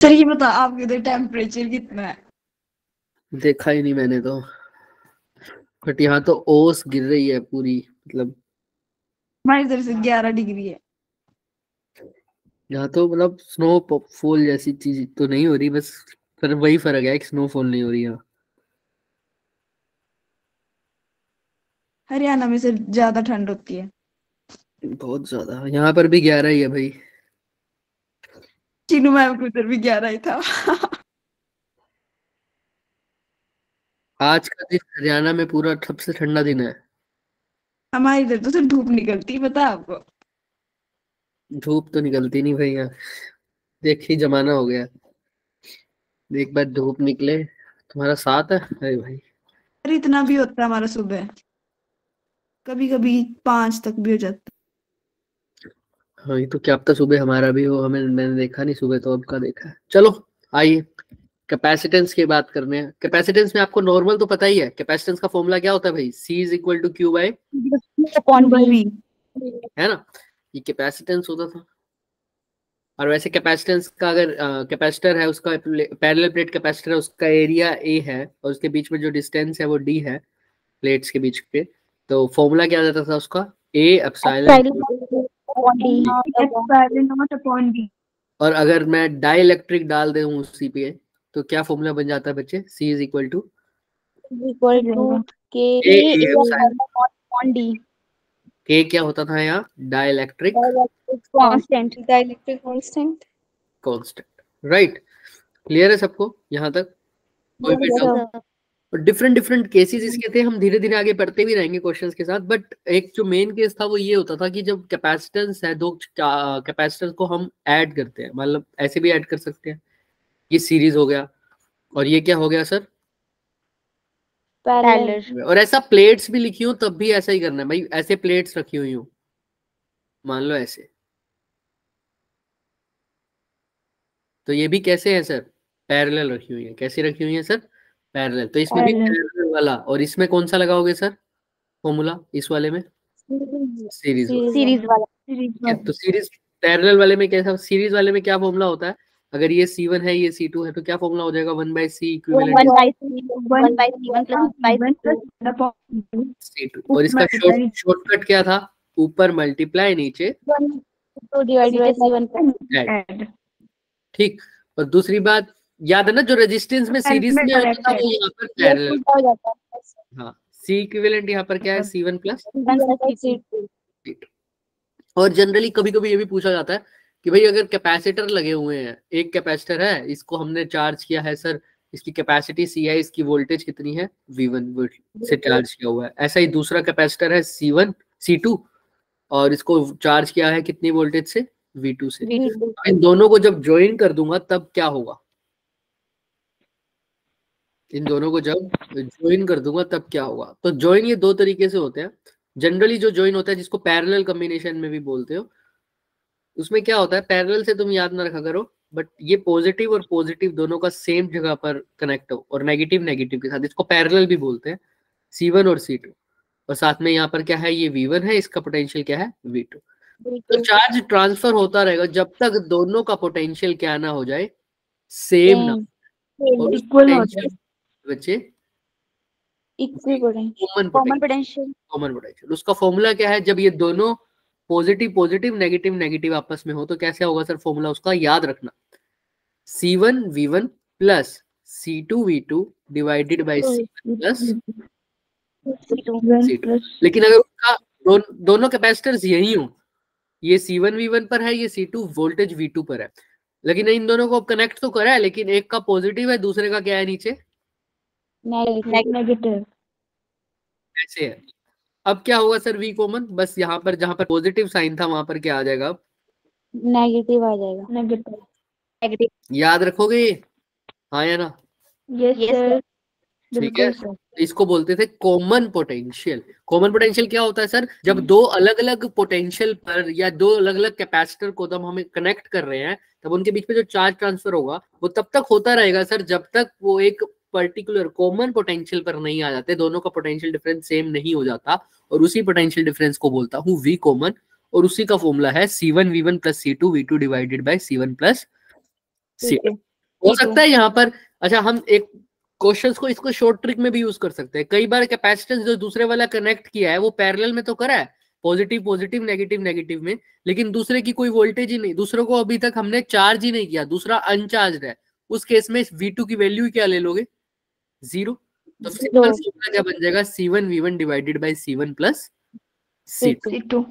Sir ये बता आपके उधर टेम्परेचर कितना है? देखा ही नहीं मैंने तो, बट यहाँ तो ओस गिर रही है पूरी, मतलब हमारी इधर से 11 डिग्री है। यहाँ तो मतलब स्नो फॉल जैसी चीज तो नहीं हो रही, बस पर वही फर्क है कि स्नोफॉल नहीं हो रही यहाँ। हरियाणा में से ज्यादा ठंड होती है। बहुत ज्यादा, यहाँ पर भी 11 ही है भाई। चीनू मैम के उधर भी 11 ही था। आज का दिन हरियाणा में पूरा सबसे ठंडा दिन है। हमारी इधर तो सिर्फ धूप निकलती है, पता है आपको? धूप तो निकलती नहीं भाई यहाँ, देखिए जमाना हो गया, एक बार धूप निकले तुम्हारा साथ है, अरे भाई। अरे इतना भी होता है हमारा सुबह, कभी कभी 5 तक भी हो जाता हाँ, ये तो क्या पता सुबह हमारा भी हो, हमें मैंने देखा नहीं सुबह, तो अब का देखा है। चलो आइए कैपेसिटेंस की बात करने हैं। कैपेसिटेंस में आपको नॉर्मल तो पता ही है, कैपेसिटेंस का फॉर्मूला क्या होता है भाई, C is equal to Q by, है। है ना, ये कैपेसिटेंस होता था। और वैसे कैपेसिटेंस का अगर कैपेसिटर है, उसका पैरेलल प्लेट कैपेसिटर है, उसका एरिया A है और उसके बीच में जो डिस्टेंस है वो D है, प्लेट्स के बीच पे, तो फॉर्मूला क्या आता था उसका, A एप्सिलॉन। और अगर मैं डाई इलेक्ट्रिक डाल दूं उसी पे, तो क्या फॉर्मूला बन जाता है बच्चे, C is equal to K क्या होता था यहाँ, dielectric constant, right. Clear है सबको यहाँ तक, कोई भी डाउट? और डिफरेंट डिफरेंट केसेस इसके थे, हम धीरे धीरे आगे बढ़ते भी रहेंगे क्वेश्चंस के साथ, बट एक जो मेन केस था वो ये होता था कि जब कैपेसिटेंस है, दो कैपेसिटेंस को हम ऐड करते हैं, मतलब ऐसे भी ऐड कर सकते हैं, ये सीरीज हो गया और ये क्या हो गया सर, पैरेलल। और ऐसा प्लेट्स भी लिखी हो तब भी ऐसा ही करना है भाई, ऐसे प्लेट्स रखी हुई हो, मान लो ऐसे, तो ये भी कैसे है सर, पैरेलल रखी हुई है, कैसे रखी हुई है सर, पैरेलल, तो इसमें भी पैरेलल वाला, और इसमें कौन सा लगाओगे सर फॉर्मूला, इस वाले में सीरीज वाला, ठीक है, तो सीरीज पैरेलल वाले में कैसा, सीरीज वाले में क्या फॉर्मूला होता है, अगर ये C1 है ये C2 है, तो क्या फॉर्मूला हो जाएगा, 1/C इक्विवेलेंट C2, और इसका शॉर्टकट क्या था, ऊपर मल्टीप्लाई नीचे ऐड, ठीक। और दूसरी बात याद है ना, जो रेजिस्टेंस में सीरीज में होता था वो यहाँ पर पैरेलल, हाँ, C इक्विवेलेंट यहाँ पर क्या है, C1 प्लस C2। और जनरली कभी कभी ये भी पूछा जाता है कि भाई अगर कैपेसिटर लगे हुए हैं, एक कैपेसिटर है, इसको हमने चार्ज किया है सर, इसकी कैपेसिटी C है, इसकी वोल्टेज कितनी है, V1 वोल्ट से चार्ज किया हुआ है, ऐसा ही दूसरा कैपेसिटर है C1 C2, और इसको चार्ज किया है कितनी वोल्टेज से, V2 से। इन दोनों को जब ज्वाइन कर दूंगा तब क्या होगा, इन दोनों को जब ज्वाइन कर दूंगा तब क्या होगा, तो ज्वाइन ये दो तरीके से होते हैं। जनरली जो ज्वाइन होता है, जिसको पैरेलल कॉम्बिनेशन में भी बोलते हो, उसमें क्या होता है, पैरेलल से तुम याद ना रखा करो, बट ये पॉजिटिव और पॉजिटिव दोनों का सेम जगह पर कनेक्ट हो, और नेगेटिव नेगेटिव के साथ, इसको पैरेलल भी बोलते हैं, C1 और C2, और साथ में यहाँ पर क्या है, ये V1 है, इसका पोटेंशियल क्या है, V2। तो चार्ज ट्रांसफर होता रहेगा जब तक दोनों का पोटेंशियल क्या ना हो जाए, सेम ना, और उस पोटेंशियल बच्चे कॉमन पोटेंशियल, उसका फॉर्मूला क्या है, जब ये दोनों पॉजिटिव पॉजिटिव नेगेटिव नेगेटिव आपस में हो, तो कैसे होगा सर फॉर्मूला, उसका याद रखना, C1 V1 plus C2 V2 divided by C1 plus C2। लेकिन अगर उसका दोनों कैपेसिटर्स यही हो, ये C1 V1 पर है, ये C2 वोल्टेज V2 पर है, लेकिन इन दोनों को कनेक्ट तो करा है, लेकिन एक का पॉजिटिव है, दूसरे का क्या है नीचे, नेगेटिव, ऐसे है। अब क्या होगा सर, V कॉमन, बस यहाँ पर जहां पर पॉजिटिव साइन था वहां पर क्या आ जाएगा, नेगेटिव आ जाएगा, नेगेटिव, याद रखोगे ये, हाँ या ना, यस सर, ठीक है। बिल्कुल सर। इसको बोलते थे कॉमन पोटेंशियल। कॉमन पोटेंशियल क्या होता है सर, जब दो अलग अलग पोटेंशियल पर या दो अलग अलग कैपेसिटर को जब हमें कनेक्ट कर रहे हैं, तब उनके बीच में जो चार्ज ट्रांसफर होगा वो तब तक होता रहेगा सर, जब तक वो एक पर्टिकुलर कॉमन पोटेंशियल पर नहीं आ जाते, दोनों का पोटेंशियल डिफरेंस सेम नहीं हो जाता, और उसी पोटेंशियल डिफरेंस को बोलता हूँ V कॉमन, और उसी का फॉर्मूला है C1 V1 plus C2 V2 divided by C1 plus C2। हो सकता है यहाँ पर, अच्छा हम एक क्वेश्चंस को इसको शॉर्ट ट्रिक में भी यूज कर सकते हैं। कई बार कैपेसिटेंस जो दूसरे वाला कनेक्ट किया है वो पैरेलल में तो करा है, पॉजिटिव पॉजिटिव नेगेटिव नेगेटिव में, लेकिन दूसरे की कोई वोल्टेज ही नहीं, दूसरों को अभी तक हमने चार्ज ही नहीं किया, दूसरा अनचार्ज है, उस केस में V2 की वैल्यू क्या ले लोगे? 0। तो सिंपल फॉर्मूला क्या बन जाएगा? C1V1 divided by C1 plus C2।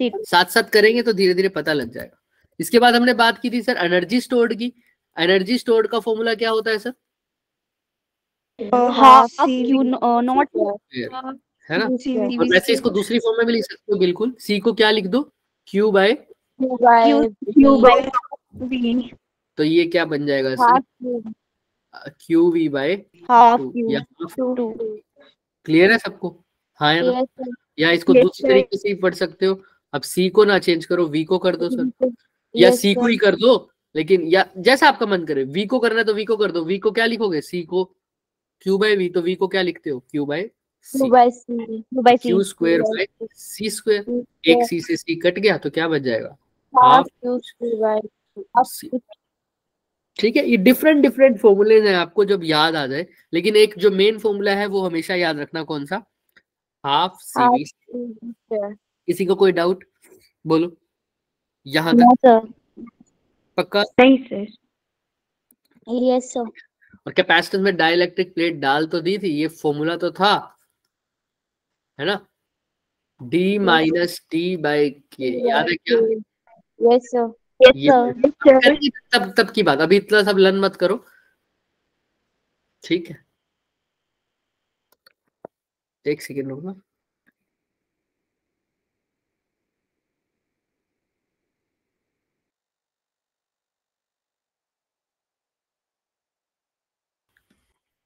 साथ साथ करेंगे तो धीरे धीरे पता लग जाएगा। इसके बाद हमने बात की थी सर एनर्जी स्टोर्ड की। एनर्जी स्टोर्ड का फॉर्मूला क्या होता है सर? हाफ Q नॉट है ना, और वैसे इसको दूसरी फॉर्म में भी लिख सकते हो बिल्कुल। C को क्या लिख दो? Q by V। तो ये क्या बन जाएगा sir? QV by half 2। Clear है सबको? हाँ या ना? या इसको दूसरी तरीके से ही पढ़ सकते हो। अब C को ना चेंज करो, V को कर दो सर, या C को ही कर दो, लेकिन या जैसा आपका मन करे। V को करना है तो V को कर दो। V को क्या लिखोगे? C को Q बाय V, तो V को क्या लिखते हो? Q by C। Q square by C square. एक C से C कट गया तो क्या बच जाएगा? Half Q by C। ठीक है, ये डिफरेंट डिफरेंट फॉर्मूले हैं, आपको जब याद आ जाए, लेकिन एक जो मेन फॉर्मूला है वो हमेशा याद रखना। कौन सा? Half CV। किसी को कोई डाउट? बोलो यहाँ तक पक्का? सही सर। Yes sir. और कैपेसिटेंस में डाइलेक्ट्रिक प्लेट डाल तो दी थी, ये फॉर्मूला तो था, है ना? D minus T by K, याद है क्या? Yes sir. ये तब तब की बात, अभी इतना सब लर्न मत करो, ठीक है? एक सेकेंड रुकना।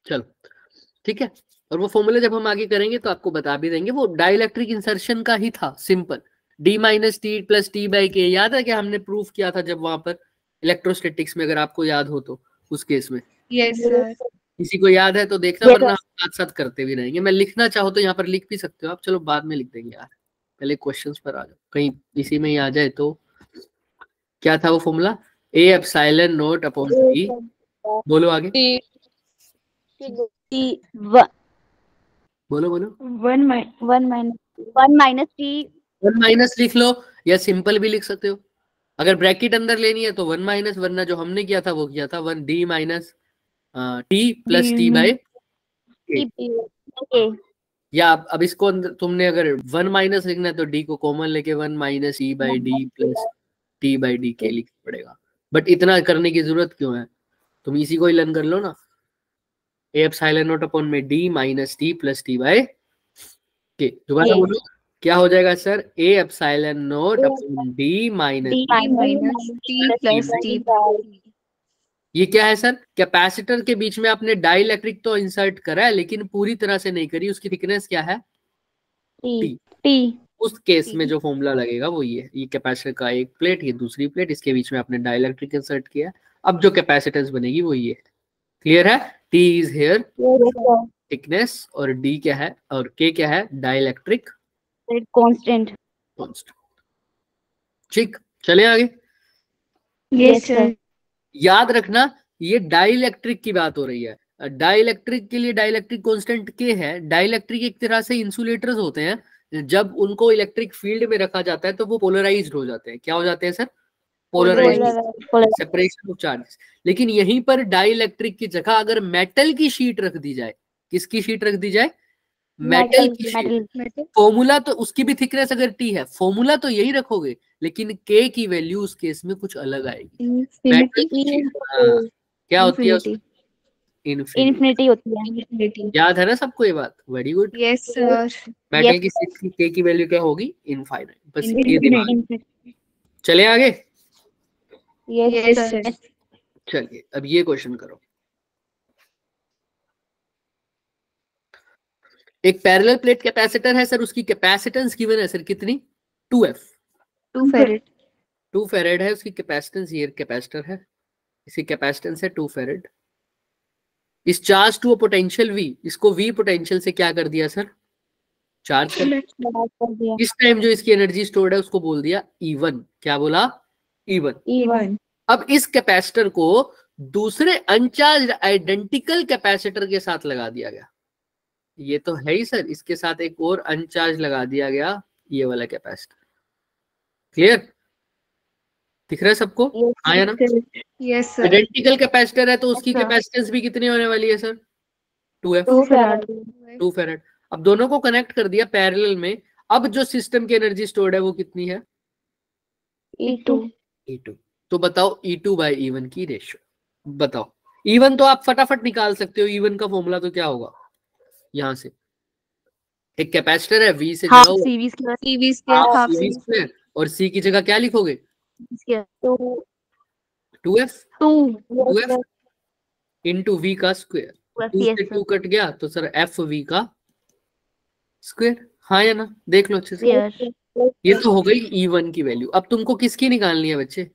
चलो ठीक है, और वो फॉर्मूला जब हम आगे करेंगे तो आपको बता भी देंगे। वो डाइलेक्ट्रिक इंसर्शन का ही था, simple. D minus T plus T by K, याद है क्या हमने प्रूफ किया था जब वहां पर इलेक्ट्रोस्टैटिक्स में, अगर आपको याद हो तो उस केस में? Yes sir. किसी को याद है तो देखना, वरना हम साथ साथ करते भी रहेंगे। मैं लिखना चाहो तो यहाँ पर लिख भी सकते हो आप, चलो बाद में लिख देंगे यार, पहले क्वेश्चंस पर आ जाओ, कहीं इसी में ही आ जाए। तो क्या था वो formula? A epsilon not upon B। बोलो आगे, बोलो बोलो। 1 माइनस T। 1 माइनस लिख लो, या सिंपल भी लिख सकते हो। अगर ब्रैकेट अंदर लेनी है तो 1 माइनस, वरना जो हमने किया था वो किया था 1 D minus T plus T by K। या अब इसको अंदर तुमने अगर 1 माइनस लिखना है तो D को कॉमन लेके 1 minus E by D plus T by D K लिखना पड़ेगा। बट इतना करने की जरूरत क्यों है? तुम इसी को ही लर्न कर लो ना। A एप्सिलॉन नॉट अपॉन में D minus T plus T by K। दोबारा बोलो, क्या हो जाएगा sir? A epsilon not upon D minus T plus T। ये क्या है सर? कैपेसिटर के बीच में आपने डाइलेक्ट्रिक तो इंसर्ट करा है, लेकिन पूरी तरह से नहीं करी। उसकी थिकनेस क्या है? T। उस केस में जो फॉर्मूला लगेगा वो ये कैपेसिटर का एक प्लेट, ये दूसरी प्लेट, इसके बीच में आपने डाइलेक्ट्रिक इंसर्ट किया। अब जो कैपेसिटेंस बनेगी वो ये। क्लियर है? T इज हियर थिकनेस, और D क्या है, और K क्या है? Dielectric constant. ठीक, चले आगे। Yes sir. याद रखना ये डाइलेक्ट्रिक की बात हो रही है। डाइलेक्ट्रिक के लिए डाइलेक्ट्रिक कांस्टेंट K है। डाइलेक्ट्रिक एक तरह से इंसुलेटर्स होते हैं, जब उनको इलेक्ट्रिक फील्ड में रखा जाता है तो वो पोलराइज्ड हो जाते हैं। क्या हो जाते हैं sir? Polarised, separation of charges. लेकिन यहीं पर डाइलेक्ट्रिक की जगह अगर मेटल की शीट रख दी जाए, किसकी शीट रख दी जाए? मेटल की शीट। फॉर्मूला तो उसकी भी थिकनेस अगर T है, फॉर्मूला तो यही रखोगे, लेकिन K की वैल्यू उस केस में कुछ अलग आएगी। मेटल की शीट क्या होती है? इन्फिनिटी होती है। याद है ना सबको ये बात? Very good. Yes sir. Metal की शीट की K की वैल्यू क्या होगी? इनफाइनाइट। बस ये दिमाग। चले आगे। Yes sir. चलिए अब ये क्वेश्चन करो। एक पैरेलल प्लेट कैपेसिटर है सर, उसकी कैपेसिटेंस गिवन है सर कितनी? 2F। 2 फेरेड। 2 फेरेड है उसकी कैपेसिटेंस। ये कैपेसिटर है, इसकी कैपेसिटेंस है 2 फेरेड। इस चार्ज टू पोटेंशियल V, इसको V पोटेंशियल से क्या कर दिया सर? चार्ज कर दिया। इस टाइम जो इसकी एनर्जी स्टोर्ड है उसको बोल दिया E1। क्या बोला? E1। E1। अब इस कैपेसिटर को दूसरे अनचार्ज आइडेंटिकल कैपेसिटर के साथ लगा दिया गया। ये तो है ही सर, इसके साथ एक और अनचार्ज लगा दिया गया, ये वाला कैपेसिटर। क्लियर, दिख रहा है सबको? हाँ या ना? Yes sir. आइडेंटिकल कैपेसिटर है तो उसकी Yes, sir. कैपेसिटेंस भी कितनी होने वाली है सर? 2F, 2 farad. 2 फेरेड। अब दोनों को कनेक्ट कर दिया पैरेलल में। अब जो सिस्टम की एनर्जी स्टोर्ड है वो कितनी है? E2. E2। तो बताओ E2 बाय E1 की रेशियो बताओ। E1 तो आप फटाफट निकाल सकते हो, E1 का फॉर्मूला तो क्या होगा? यहां से एक कैपेसिटर है V से जुड़ा Half हुआ, CV square. CV square half CV square, और C की जगह क्या लिखोगे? Square. 2F 2. इंटू V का स्क्वायर। 2 Yes, से sir. 2 कट गया तो सर FV का स्क्वायर। हाँ या ना? देख लो अच्छे से। Square. ये तो हो गई E1 की वैल्यू। अब तुमको किसकी निकालनी है बच्चे?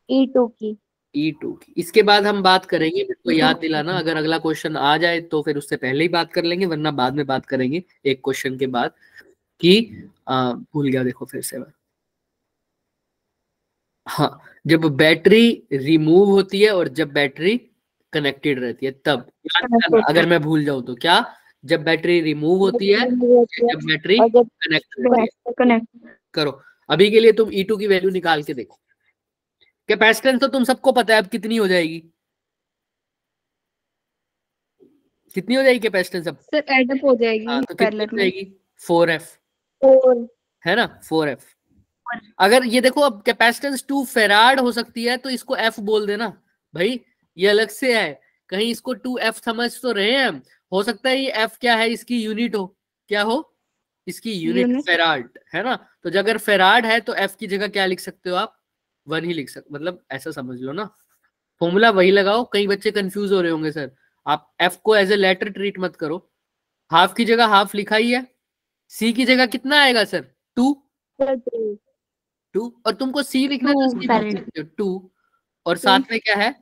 E2 की. E2 की। इसके बाद हम बात करेंगे, मेरे को याद दिलाना अगर अगला क्वेश्चन आ जाए तो फिर उससे पहले ही बात कर लेंगे, वरना बाद में बात करेंगे एक क्वेश्चन के बाद। कि भूल गया, देखो फिर से मैं। हाँ, जब बैटरी रिमूव होती है और जब बैटरी कनेक्टेड रहती है तब याद करना, अगर मैं भूल जाऊं तो क्या? जब बैटरी रिमूव होती है, जब बैटरी और जब कनेक्ट रहती है। कनेक्ट। करो, अभी के लिए तुम E2 की वैल्यू निकाल के देखो। कैपेसिटेंस तो तुम सबको पता है, अब कितनी हो जाएगी? कितनी हो जाएगी कैपेसिटेंस अब? सर एडअप हो जाएगी हाँ, तो कितनी पैरेलल हो में। जाएगी? 4F 4. है ना? 4F। अगर ये देखो, अब कैपेसिटेंस 2 फेराड हो सकती है तो इसको F बोल देना भाई, ये अलग से है। कहीं इसको 2F समझ तो रहे हैं हम। हो सकता है ये F क्या है, इसकी यूनिट हो। क्या हो? इसकी यूनिट फेराड है ना? तो जब अगर फेराड है तो F की जगह क्या लिख सकते हो आप? 1 ही लिख सकते, मतलब ऐसा समझ लो ना, फॉर्मूला वही लगाओ। कई बच्चे कंफ्यूज हो रहे होंगे सर, आप F को एज ए लेटर ट्रीट मत करो। हाफ की जगह हाफ लिखा ही है। C की जगह कितना आएगा सर? 2। 2 और तुमको C लिखना तो C लिख सकते हो 2, और साथ में क्या है?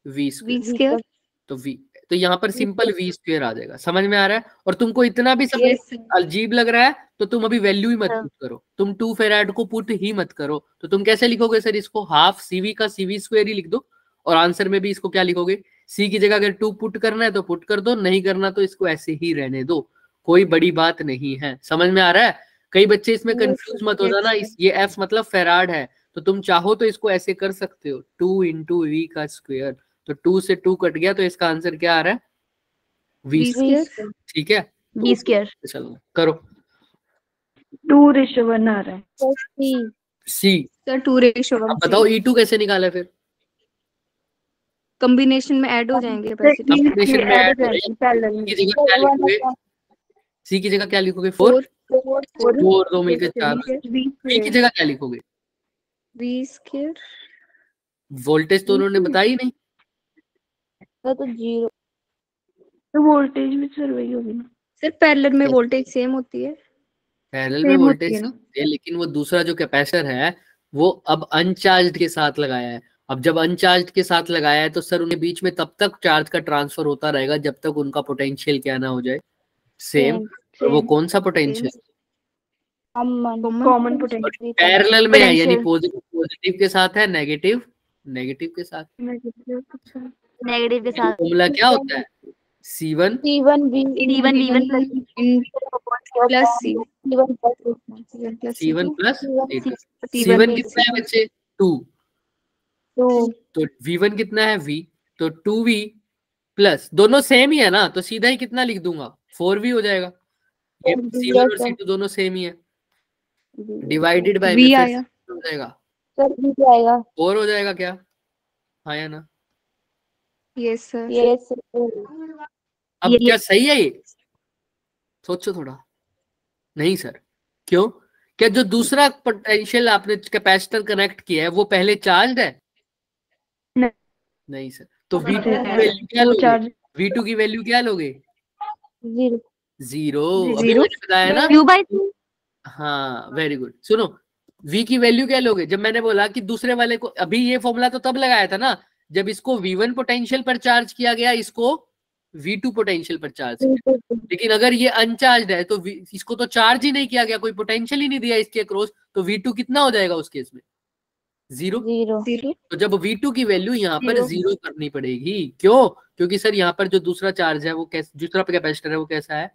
V square. तो V, तो यहाँ पर सिंपल V स्क्वायर आ जाएगा। समझ में आ रहा है? और तुमको इतना भी समझ अजीब लग रहा है तो तुम अभी वैल्यू ही मत पुट करो, तुम 2 फेराड को पुट ही मत करो। तो तुम कैसे लिखोगे सर इसको? हाफ CV का CV स्क्वायर ही लिख दो, और आंसर में भी इसको क्या लिखोगे? C की जगह अगर 2 पुट करना है तो पुट कर दो, नहीं करना तो इसको ऐसे ही रहने दो, कोई बड़ी बात नहीं है। समझ में आ रहा है? कई बच्चे इसमें कंफ्यूज मत हो जाना, ये F मतलब फेराड है, तो तुम चाहो तो इसको ऐसे कर सकते हो, 2 इंटू V का स्क्वायर। तो 2 से 2 कट गया तो इसका आंसर क्या आ रहा है? V square. ठीक है, V square. चलो करो। 2:1 आ रहा है C सर। 2:1। अब बताओ E2 कैसे निकाला फिर? कॉम्बिनेशन में ऐड हो जाएंगे कॉम्बिनेशन में ऐड हो जाएंगे। C की जगह क्या लिखोगे? C की जगह क्या लिखोगे? 4 और 2 मिलकर 4। V की जगह क्या लिखोगे? V square. वोल्टेज तो उन्होंने बताया ही नहीं। तो 0. तो वोल्टेज भी सर वही होगी ना सर, पैरेलल में वोल्टेज सेम होती है। पैरेलल में वोल्टेज है, लेकिन वो दूसरा जो कैपेसिटर है वो अब अनचार्ज के साथ लगाया है। अब जब अनचार्ज के साथ लगाया है तो सर उनके बीच में तब तक चार्ज का ट्रांसफर होता रहेगा जब तक उनका पोटेंशियल क्या ना हो जाए, सेम। और वो कौन सा पोटेंशियल? Common potential. पैरेलल में है, यानी पॉजिटिव के साथ है, नेगेटिव के साथ। नेगेटिव के साथ. फॉर्मूला क्या होता है? C1 C1 V1 plus C। C1 plus C1 कितना है बच्चे? 2। तो V1 कितना है? V। तो 2V प्लस, दोनों सेम ही है ना, तो सीधा ही कितना लिख दूंगा? 4V हो जाएगा। ये C1 और C2 दोनों सेम ही है, डिवाइडेड बाय V आया हो जाएगा, सर V आएगा 4 हो जाएगा क्या? हाँ या ना? Yes sir. यस अब क्या सही है ये? सोचो थोड़ा। नहीं सर, क्यों? क्या जो दूसरा पोटेंशियल आपने कैपेसिटर कनेक्ट किया है वो पहले चार्ज है? नहीं सर। तो V2 की वैल्यू क्या लोगे? V2 की वैल्यू क्या लोगे? 0। अभी मैंने बताया ना। Q/2. हाँ, वेरी गुड। सुनो, V की वैल्यू क्या लोगे? जब मैंने बोला कि दूसरे वाले को, अभी ये फॉर्मूला तो तब लगाया था ना जब इसको V1 पोटेंशियल पर चार्ज किया गया, इसको V2 पोटेंशियल पर चार्ज किया। लेकिन अगर ये अनचार्ज है तो इसको तो चार्ज ही नहीं किया गया, कोई पोटेंशियल ही नहीं दिया इसके अक्रॉस, तो V2 कितना हो जाएगा उस केस में? जीरो। जीरो तो जब V2 की वैल्यू यहाँ पर Zero. जीरो करनी पड़ेगी, क्यों? क्योंकि सर यहाँ पर जो दूसरा चार्ज है वो कैसा, दूसरा कैपेसिटर है वो कैसा है?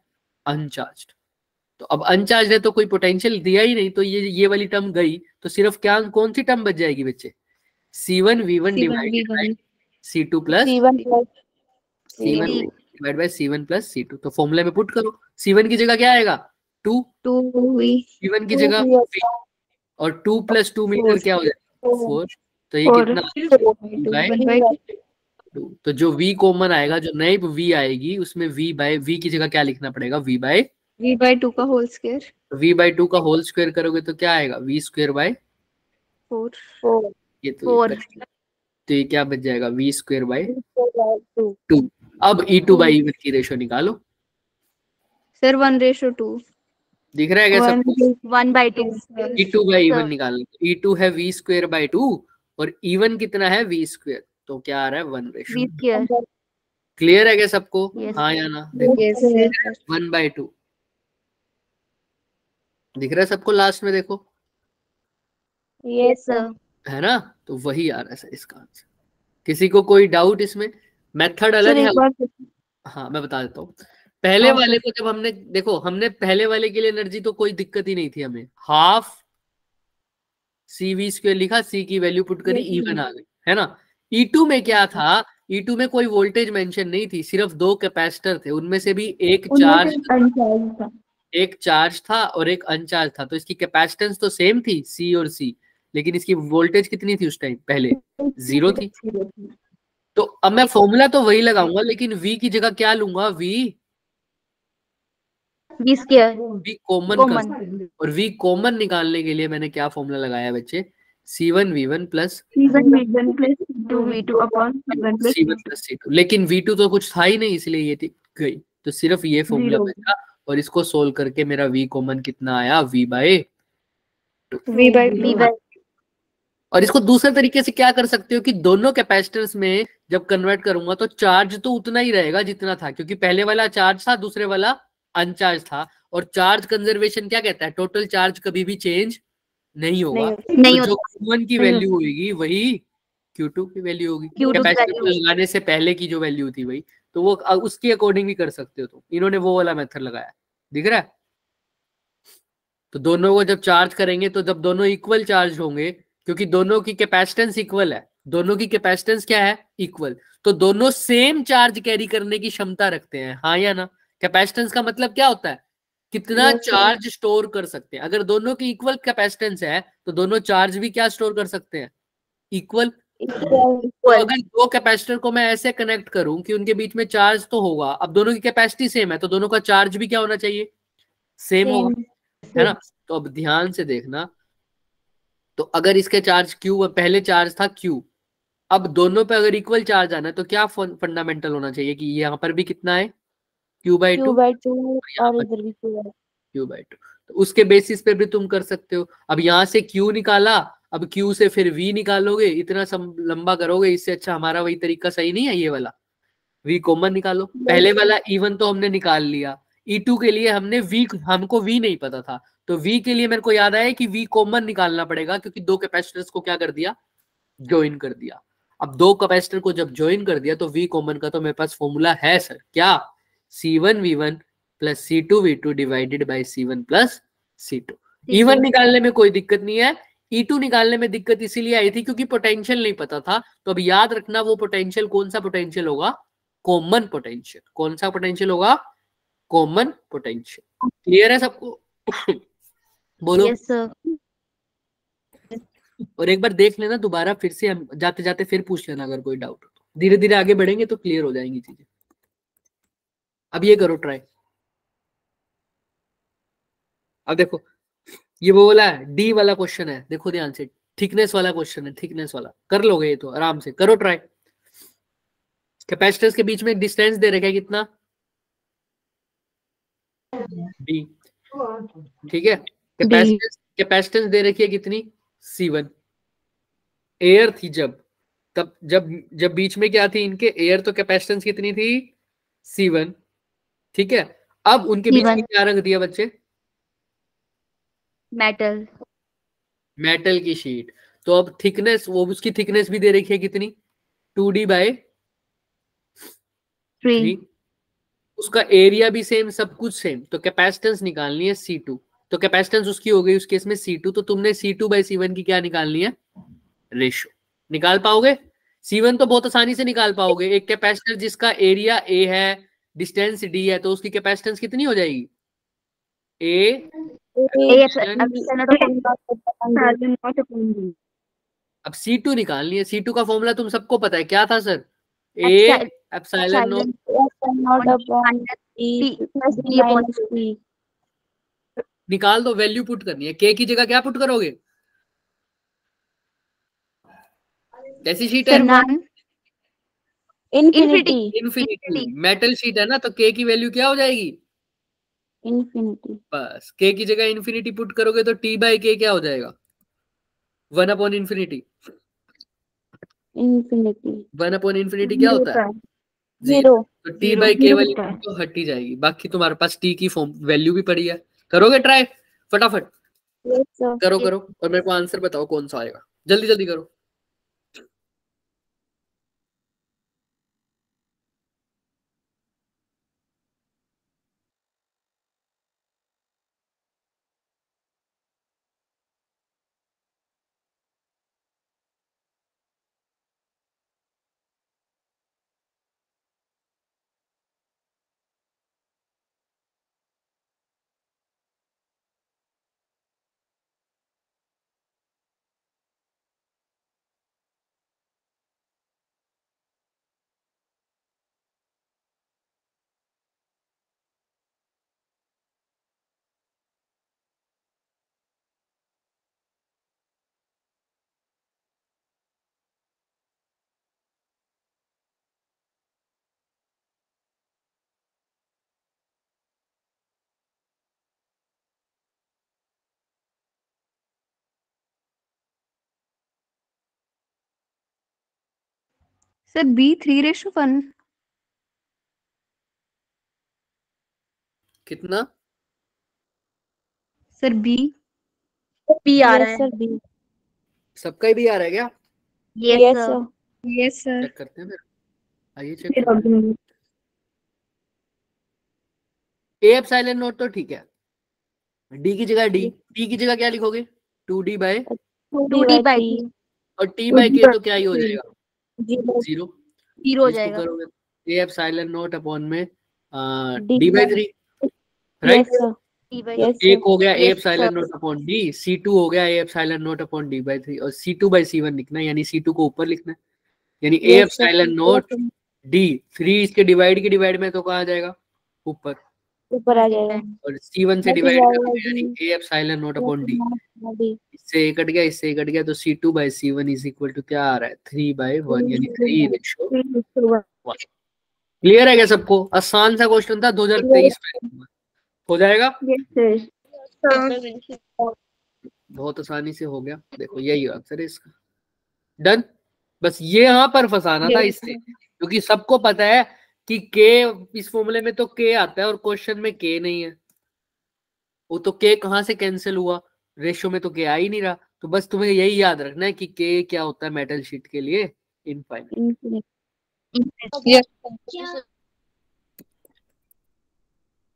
अनचार्ज्ड। तो अब अनचार्ज है तो कोई पोटेंशियल दिया ही नहीं, तो ये वाली टर्म गई, तो सिर्फ क्या कौन सी टर्म बच जाएगी बच्चे? C1V1 divided by C2 plus C1 plus C1 divide by C1 plus C2। तो फॉर्मूले में पुट करो, C1 की जगह क्या आएगा? 2, 2V C1 की जगह V, और 2 + 2 मिलकर क्या हो जाएगा? 4। तो ये और कितना? 2/2। तो जो V कॉमन आएगा, जो नई V आएगी उसमें V की जगह क्या लिखना पड़ेगा? V/2 का होल स्क्वायर V/2 का होल स्क्वायर करोगे तो क्या आएगा? V²/, 4। ये तो Four. तो ये क्या बच जाएगा? V²/2। अब E2/E1 की रेशो निकालो। सर 1:2 दिख रहा है क्या सबको? 1/2. E2/E1 निकालना। E2 है V²/2 और E1 कितना है? V²। तो क्या आ रहा है? 1:2। V square. क्लियर है क्या सबको? Yes. हाँ या ना? देखो Yes, sir. 1/2 दिख रहा है सबको? लास्ट में देखो, Yes, sir. है ना? तो वही आ रहा है सर इसका आंसर। किसी को कोई डाउट इसमें? मेथड अलग सर है। एक बार हाँ मैं बता देता हूँ। पहले हाँ, वाले को जब हमने देखो, हमने पहले वाले के लिए एनर्जी तो कोई दिक्कत ही नहीं थी, हमें हाफ CV² लिखा, C की वैल्यू पुट करी, E1 आ गई, है ना? E2 में क्या था? E2 में कोई वोल्टेज मेंशन नहीं थी, सिर्फ 2 कैपेसिटर थे, उनमें से भी एक चार्ज था और एक अनचार्ज था। तो इसकी कैपेसिटेंस तो सेम थी C और C, लेकिन इसकी वोल्टेज कितनी थी उस टाइम? पहले 0 थी। तो अब मैं फॉर्मूला तो वही लगाऊंगा, लेकिन V की जगह क्या लूंगा? V square. V कॉमन कर, और V कॉमन निकालने के लिए मैंने क्या फॉर्मूला लगाया बच्चे? C1V1 plus C1 plus 2V2 upon C1 plus C1 plus C2। लेकिन V2 तो कुछ था ही नहीं, इसलिए ये गई। तो सिर्फ ये फॉर्मूला 0 बचा, और इसको सोल्व करके मेरा V कॉमन कितना आया? V/2। V/2. और इसको दूसरे तरीके से क्या कर सकते हो कि दोनों कैपेसिटर्स में जब कन्वर्ट करूंगा तो चार्ज तो उतना ही रहेगा जितना था, क्योंकि पहले वाला चार्ज था, दूसरे वाला अनचार्ज था। और चार्ज कंजर्वेशन क्या कहता है? टोटल चार्ज कभी भी चेंज नहीं होगा। नहीं तो जो होता. Q1 की वैल्यू होगी वही Q2 की वैल्यू होगी, Q2 की कैपेसिटर वैल्यू. को लगाने से पहले की जो वैल्यू थी वही। तो वो उसके अकॉर्डिंग भी कर सकते हो। तो इन्होंने वो वाला मेथड लगाया, दिख रहा है? तो दोनों को जब चार्ज करेंगे तो जब दोनों इक्वल चार्ज होंगे, क्योंकि दोनों की कैपेसिटेंस इक्वल है, दोनों की कैपेसिटेंस क्या है? इक्वल। तो दोनों सेम चार्ज कैरी करने की क्षमता रखते हैं, हाँ या ना? कैपेसिटेंस का मतलब क्या होता है? कितना चार्ज स्टोर कर सकते हैं। अगर दोनों की इक्वल कैपेसिटेंस है तो दोनों चार्ज भी क्या स्टोर कर सकते हैं? इक्वल। तो अगर दो कैपेसिटर को मैं ऐसे कनेक्ट करूं कि उनके बीच में चार्ज तो होगा, अब दोनों की कैपेसिटी सेम है तो दोनों का चार्ज भी क्या होना चाहिए? सेम होगा, है ना? तो अब ध्यान से देखना, तो अगर इसके चार्ज Q, पहले चार्ज था Q, अब दोनों पे अगर इक्वल चार्ज आना है तो क्या फंडामेंटल होना चाहिए कि यहाँ पर भी कितना है? Q/2, और इधर भी Q/2। तो उसके बेसिस पे भी तुम कर सकते हो। अब यहाँ से Q निकाला, अब Q से फिर V निकालोगे, इतना लंबा करोगे, इससे अच्छा हमारा वही तरीका सही नहीं है ये वाला? V कॉमन निकालो। पहले वाला E1 तो हमने निकाल लिया, E2 के लिए हमको V नहीं पता था, तो V के लिए मेरे को याद आया कि V कॉमन निकालना पड़ेगा, क्योंकि दो कैपेसिटर्स को क्या कर दिया? ज्वाइन कर दिया। अब दो कैपेसिटर को जब ज्वाइन कर दिया तो V कॉमन का तो मेरे पास फॉर्मूला है सर, क्या? C1V1 plus C2V2 divided by C1 plus C2। E1 निकालने में कोई दिक्कत नहीं है, E2 निकालने में दिक्कत इसीलिए आई थी क्योंकि पोटेंशियल नहीं पता था। तो अब याद रखना, वो पोटेंशियल कौन सा पोटेंशियल होगा? Common potential. कौन सा पोटेंशियल होगा? Common potential. क्लियर है सबको? बोलो। Yes, sir. और एक बार देख लेना दोबारा, फिर से हम जाते जाते फिर पूछ लेना अगर कोई डाउट हो तो। धीरे धीरे आगे बढ़ेंगे तो क्लियर हो जाएंगी चीजें। अब ये करो ट्राई। अब देखो, ये वो वाला है, डी वाला क्वेश्चन है, देखो ध्यान से, थिकनेस वाला क्वेश्चन है, थिकनेस वाला कर लोगे ये तो आराम से, करो ट्राई। कैपेसिटर्स के बीच में डिस्टेंस दे रखा है कितना? डी, ठीक है। कैपेसिटेंस दे रखी है कितनी? C1। एयर थी जब, तब जब बीच में क्या थी इनके? एयर। तो कैपेसिटेंस कितनी थी? C1, ठीक है। अब उनके बीच में क्या रख दिया बच्चे? मेटल मेटल की शीट। तो अब थिकनेस, वो उसकी थिकनेस भी दे रखी है कितनी, 2D/3, उसका एरिया भी सेम, सब कुछ सेम, तो कैपेसिटेंस निकालनी है C2। तो कैपेसिटेंस उसकी हो गई उस केस में C2, तो तुमने C2/C1 की क्या निकालनी है, रेशियो। निकाल पाओगे? C1 तो बहुत आसानी से निकाल पाओगे। एक कैपेसिटर जिसका एरिया A है, डिस्टेंस D है, तो उसकी कैपेसिटेंस कितनी हो जाएगी, A अब C2 निकालनी है। C2 का फॉर्मूला तुम सबको पता है, क्या था सर, A एप्सिलॉन नॉट। निकाल दो, वैल्यू पुट करनी है। K की जगह क्या पुट करोगे, कैसी शीट है, इन्फिनिटी मेटल शीट है ना, तो K की वैल्यू क्या हो जाएगी, इन्फिनिटी। बस K की जगह इन्फिनिटी पुट करोगे तो T/K क्या हो जाएगा, 1/इन्फिनिटी। 1/इन्फिनिटी क्या होता है, 0। तो T/K वाली तो हट ही जाएगी, बाकी तुम्हारे पास T की फॉर्म वैल्यू भी पड़ी है। करोगे ट्राई फटाफट, करो करो, और मेरे को आंसर बताओ कौन सा आएगा, जल्दी जल्दी करो। Sir B3:1। कितना, सर B। बी आ रहा है। सबका ही भी आ रहा है क्या, yes sir. Yes sir. Check करते हैं फिर, आइए चेक करते हैं। A एप्सिलॉन नॉट तो ठीक है, D की जगह T की जगह क्या लिखोगे, 2D/, 2D/3 और T/K तो क्या ही हो जाएगा, 0 0। हो इसको जाएगा। करोगे A एप्सिलॉन नॉट अपॉन में D/3 D/3, right. Yes sir. एक हो गया A epsilon not upon D, C2 हो गया A epsilon not upon D/3, और C2/C1 लिखना है, यानी C2 को ऊपर लिखना है, यानी A एप्सिलॉन नॉट D, 3 इसके डिवाइड की डिवाइड में तो कहा जाएगा ऊपर, ऊपर आ जाएगा। और C1 से डिवाइड करोगे यानी A epsilon not upon D। इससे एक कट गया, इससे एक कट गया, तो C2/C1 इज इक्वल टू क्या आ रहा है, 3/1, यानी 3:1। क्लियर है क्या सबको, आसान सा क्वेश्चन था 2023 में, हो जाएगा, बहुत आसानी से हो गया। देखो यही आंसर है इसका, डन। बस ये यहाँ पर फंसाना था इससे, क्योंकि सबको पता है कि के, इस फॉर्मूले में तो के आता है और क्वेश्चन में के नहीं है, वो तो के कहाँ से कैंसिल हुआ, रेशियो में तो के आ ही नहीं रहा। तो बस तुम्हें यही याद रखना है कि के क्या होता है मेटल शीट के लिए, इनफाइनाइट।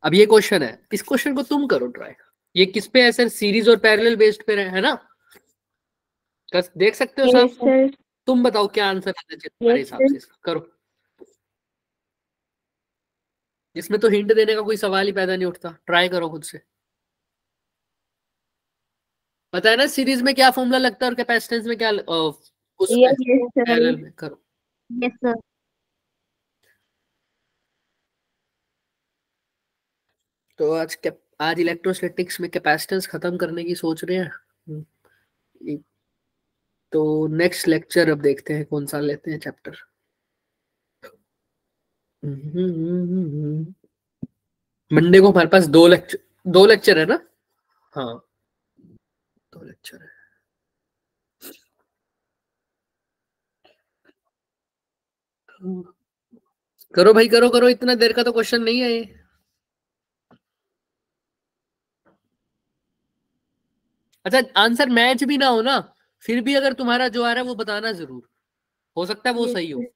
अब ये क्वेश्चन है, इस क्वेश्चन को तुम करो ट्राई। ये किस पे है सर, सीरीज और पैरेलल बेस्ड पे है ना, देख सकते हो साहब। तुम बताओ क्या आंसर आना चाहिए तुम्हारे हिसाब से, इसका करो। इसमें तो हिंट देने का कोई सवाल ही पैदा नहीं उठता, ट्राई करो खुद से। पता है ना सीरीज में क्या फॉर्मूला लगता है और कैपेसिटेंस में क्या, उसमें पैरेलल में करो। Yes sir. तो आज इलेक्ट्रोस्टैटिक्स में कैपेसिटेंस खत्म करने की सोच रहे हैं। तो नेक्स्ट लेक्चर अब देखते हैं कौन सा लेते हैं चैप्टर। मंडे को हमारे पास दो लेक्चर है ना, हाँ 2 लेक्चर है। करो भाई, करो करो, इतना देर का तो क्वेश्चन नहीं है ये। अच्छा आंसर मैच भी ना हो ना, फिर भी अगर तुम्हारा जो आ रहा है वो बताना जरूर, हो सकता है वो Yes, सही हो। sir.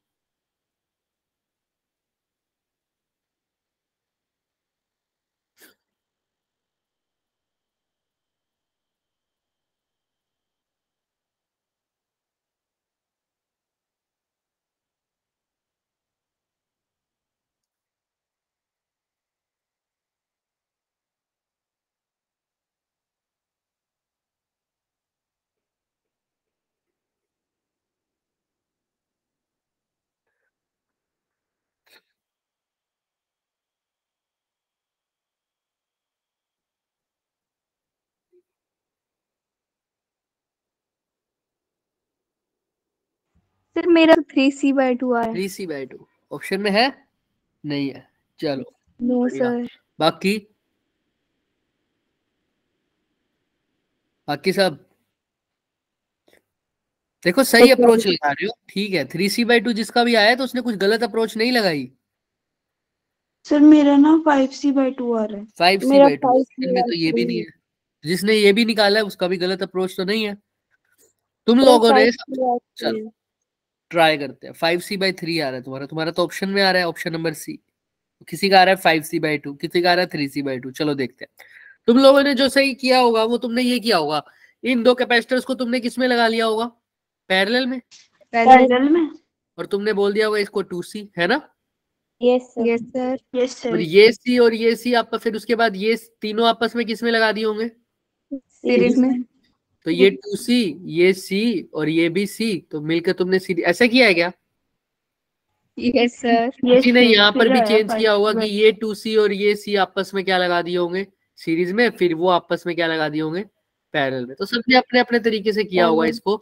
सर मेरा 3c/2 आ रहा है। 3c/2 ऑप्शन में है? नहीं है, चलो नो बढ़िया। सर। बाकी बाकी सब देखो सही अप्रोच लगा रहे हो, ठीक है। 3c/2 जिसका भी आया है तो उसने कुछ गलत अप्रोच नहीं लगाई। सर मेरा ना 5c/2 आ रहा है। 5c/2 5 ऑप्शन में तो ये भी नहीं है। जिसने ये भी निकाला है उसका भी गलत अप्रोच तो नहीं है। तुम लोगों ने चलो ट्राई करते हैं। 5c/3 आ रहा है तुम्हारा, तुम्हारा तो ऑप्शन में आ रहा है, ऑप्शन नंबर सी। किसी का आ रहा है 5c/2, किसी का आ रहा है 3c/2। चलो देखते हैं। तुम लोगों ने जो सही किया होगा वो तुमने ये किया होगा, इन दो कैपेसिटर्स को तुमने किस में लगा लिया होगा? पैरेलल में। पैरेलल में। और तुमने बोल दिया होगा इसको 2c, है ना? Yes, sir. Yes sir. Yes और सर। ये सी और ये सी आप फिर उसके बाद ये तीनों आपस में किस में लगा दिए होंगे? सीरीज में। तो ये 2c, ये सी और ये भी सी, तो मिलकर तुमने सी ऐसा किया है क्या? Yes sir. किसी ने यहाँ पर भी चेंज किया होगा कि ये 2c और ये सी आपस में क्या लगा दिए होंगे? सीरीज में, फिर वो आपस में क्या लगा दिए होंगे? पैरेलल में। तो सबने अपने अपने तरीके से किया होगा इसको।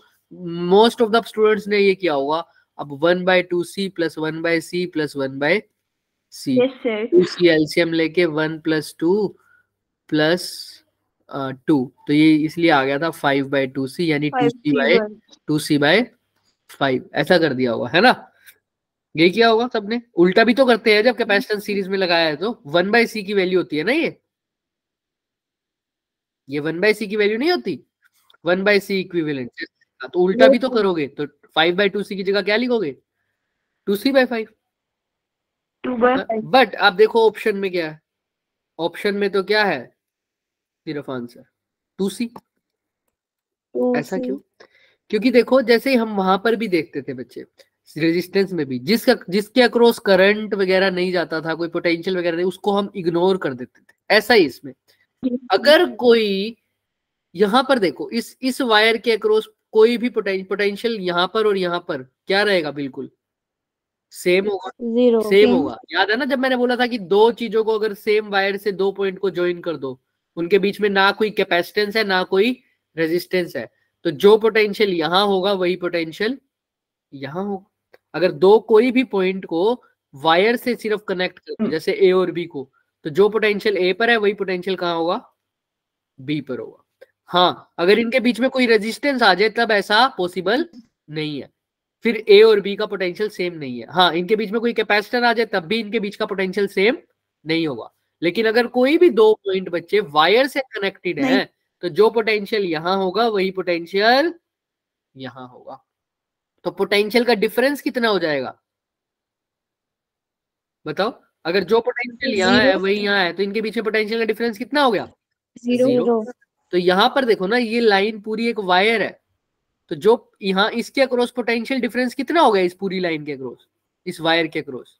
मोस्ट ऑफ द स्टूडेंट्स ने ये किया होगा। अब 1/2c plus 1/c plus 1/c, yes sir. 2c LCM लेके 1 + 2 प्लस 2, तो ये इसलिए आ गया था 5/2c, यानी 2c/5 ऐसा कर दिया होगा, है ना? यही किया होगा सबने। उल्टा भी तो करते हैं जब कैपेसिटेंस सीरीज में लगाया है, तो 1/c की वैल्यू होती है ना ये 1/c की वैल्यू नहीं होती, 1/c इक्विवेलेंट। तो उल्टा भी तो करोगे, तो 5/2c की जगह क्या लिखोगे? 2c/5। 2/5। बट आप देखो ऑप्शन में क्या है, ऑप्शन में तो क्या है सिर्फ आंसर 2c। ऐसा क्यों? क्योंकि देखो जैसे ही हम वहां पर भी देखते थे बच्चे, रेजिस्टेंस में भी जिसके अक्रॉस करंट वगैरह नहीं जाता था, कोई पोटेंशियल वगैरह नहीं, उसको हम इग्नोर कर देते थे। ऐसा ही इसमें, अगर कोई यहां पर देखो इस वायर के अक्रॉस कोई भी पोटेंशियल यहां पर और यहां पर क्या रहेगा? बिल्कुल सेम होगा। Zero. सेम होगा। याद है ना जब मैंने बोला था कि दो चीजों को अगर सेम वायर से दो पॉइंट को ज्वाइन कर दो, उनके बीच में ना कोई कैपेसिटेंस है ना कोई रेजिस्टेंस है, तो जो पोटेंशियल यहां होगा वही पोटेंशियल यहां होगा। अगर दो कोई भी पॉइंट को वायर से सिर्फ कनेक्ट कर दो, जैसे ए और बी को, तो जो पोटेंशियल ए पर है वही पोटेंशियल कहाँ होगा? बी पर होगा। हाँ, अगर इनके बीच में कोई रेजिस्टेंस आ जाए तब ऐसा पॉसिबल नहीं है, फिर ए और बी का पोटेंशियल सेम नहीं है। हाँ, इनके बीच में कोई कैपेसिटर आ जाए तब भी इनके बीच का पोटेंशियल सेम नहीं होगा। लेकिन अगर कोई भी दो पॉइंट बच्चे वायर से कनेक्टेड है, तो जो पोटेंशियल यहां होगा वही पोटेंशियल यहां होगा। तो पोटेंशियल का डिफरेंस कितना हो जाएगा बताओ? अगर जो पोटेंशियल यहाँ है वही यहाँ है, तो इनके बीच में पोटेंशियल का डिफरेंस कितना हो गया? जीरो। तो यहाँ पर देखो ना, ये लाइन पूरी एक वायर है, तो जो यहाँ इसके अक्रॉस पोटेंशियल डिफरेंस कितना हो गया इस पूरी लाइन के अक्रॉस, इस वायर के अक्रॉस?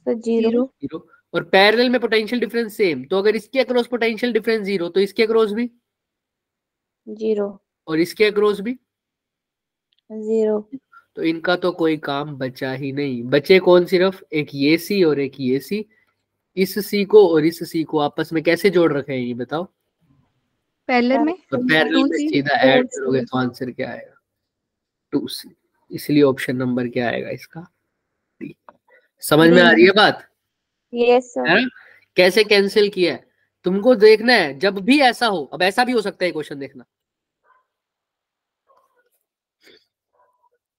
Zero. जीरो। और पैरेलल में पोटेंशियल डिफरेंस सेम, तो अगर इसके अक्रॉस पोटेंशियल डिफरेंस जीरो, तो इसके अक्रॉस भी Zero. और इसके अक्रॉस भी। Zero. तो इनका तो कोई काम बचा ही नहीं। बचे कौन? सिर्फ एक ये सी और एक ये सी। इस सी को और इस सी को आपस में कैसे जोड़ रखे हैं ये बताओ? पैरेलल में। और पैरेलल में सीधा ऐड करोगे तो आंसर क्या आएगा? 2c। इसलिए ऑप्शन नंबर क्या आएगा इसका? D। समझ में आ रही है बात? Yes, sir. है ना? कैसे कैंसिल किया है तुमको देखना है। जब भी ऐसा हो, अब ऐसा भी हो सकता है क्वेश्चन, देखना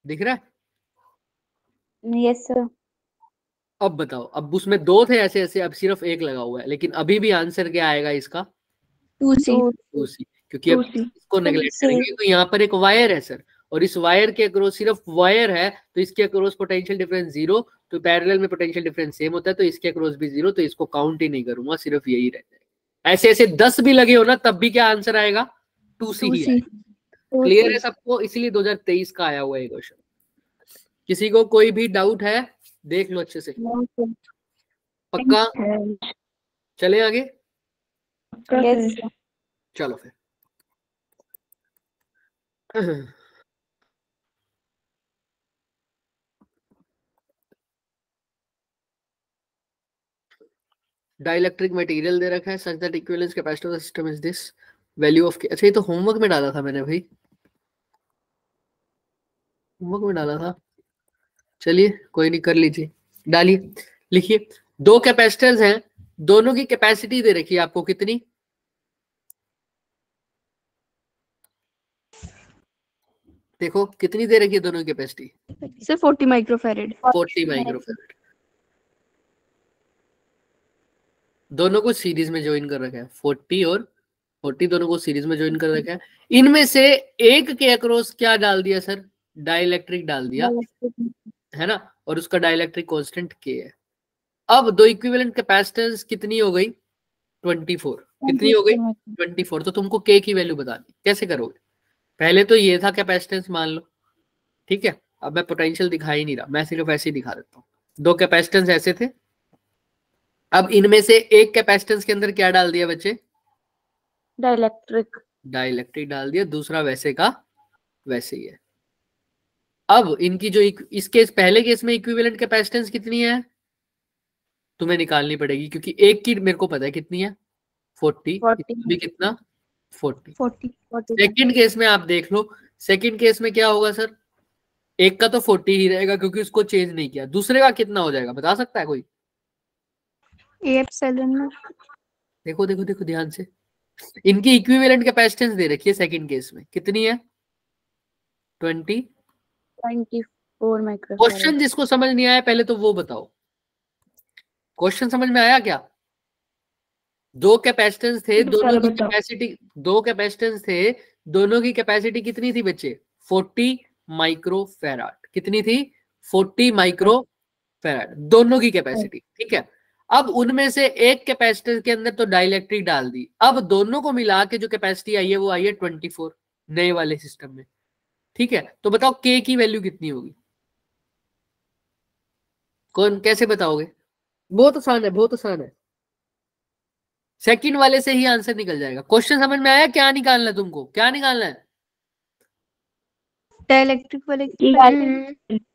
दिख रहा है? Yes, sir. अब बताओ, अब उसमें दो थे ऐसे ऐसे, अब सिर्फ एक लगा हुआ है, लेकिन अभी भी आंसर क्या आएगा इसका? 2c। 2c। क्योंकि अब 2C इसको नेग्लेक्ट करेंगे तो यहाँ पर एक वायर है सर, और इस वायर के अक्रॉस सिर्फ वायर है तो इसके अक्रॉस पोटेंशियल डिफरेंस 0, तो पैरेलल में पोटेंशियल डिफरेंस सेम होता है, तो इसके अक्रॉस भी 0, तो इसको काउंट ही नहीं करूंगा, सिर्फ यही रहता है। ऐसे ऐसे 10 भी लगे हो ना तब भी क्या आंसर आएगा, 2C ही आएगा। क्लियर है सबको, इसलिए 2023 का आया हुआ है क्वेश्चन। किसी को कोई भी डाउट है देख लो अच्छे से, पक्का? चले आगे, यस चलो फिर। डाइलेक्ट्रिक मटेरियल दे रखा है, such that equivalence capacitor of the system is this value of के। अच्छा ये तो होमवर्क में डाला था मैंने भाई, होमवर्क में डाला था, चलिए कोई नहीं, कर लीजिए, डालिए, लिखिए। दो कैपेसिटर्स हैं, दोनों की कैपेसिटी दे रखी है आपको कितनी, देखो कितनी दे रखी है दोनों की कैपेसिटी, सर 40 माइक्रोफैरेड 40 माइक्रोफैराड। दोनों को सीरीज में ज्वाइन कर रखा है, 40 और 40 दोनों को सीरीज में ज्वाइन कर रखा है। इनमें से एक के अक्रॉस क्या डाल दिया सर, डाइलेक्ट्रिक डाल दिया है ना, और उसका डाइलेक्ट्रिक कांस्टेंट के है। अब दो इक्विवेलेंट कैपेसिटेंस कितनी हो गई, 24। कितनी हो गई, 24। तो तुमको के की वैल्यू बतानी, कैसे करोगे? पहले तो ये था कैपेसिटेंस मान लो, ठीक है, अब मैं पोटेंशियल दिखा ही नहीं रहा, मैं सिर्फ ऐसे ही दिखा देता हूँ। दो कैपेसिटेंस ऐसे थे, अब इनमें से एक कैपेसिटेंस के अंदर क्या डाल दिया बच्चे, डाइलेक्ट्रिक डाइलेक्ट्रिक डाल दिया, दूसरा वैसे का वैसे ही है। अब इनकी जो इस केस, पहले केस में इक्विवेलेंट कैपेसिटेंस कितनी है तुम्हें निकालनी पड़ेगी, क्योंकि एक की मेरे को पता है कितनी है, 40, भी कितना 40। सेकंड केस में आप देख लो, सेकंड केस में क्या होगा सर, एक का तो 40 ही रहेगा क्योंकि उसको चेंज नहीं किया, दूसरे का कितना हो जाएगा बता सकता है कोई? देखो देखो देखो ध्यान से, इनकी इक्विवेलेंट कैपेसिटेंस दे रखी है सेकंड केस में, कितनी है, 24 माइक्रोफैराड। क्वेश्चन जिसको समझ नहीं आया पहले तो वो बताओ, क्वेश्चन समझ में आया क्या? दो कैपेसिटेंस थे, दोनों की कैपेसिटी, दो कैपेसिटेंस थे, दोनों की कैपेसिटी कितनी थी बच्चे, 40 माइक्रोफैराड। कितनी थी, 40 माइक्रोफैराड, दोनों की कैपेसिटी, ठीक है। अब उनमें से एक कैपेसिटर के अंदर तो डाइलेक्ट्रिक डाल दी, अब दोनों को मिला के जो कैपेसिटी आई है वो आई है 24 नए वाले सिस्टम में, ठीक है। तो बताओ के की वैल्यू कितनी होगी, कौन कैसे बताओगे? बहुत आसान है, बहुत आसान है, सेकंड वाले से ही आंसर निकल जाएगा। क्वेश्चन समझ में आया, क्या निकालना है तुमको, क्या निकालना है? डाइलेक्ट्रिक वाले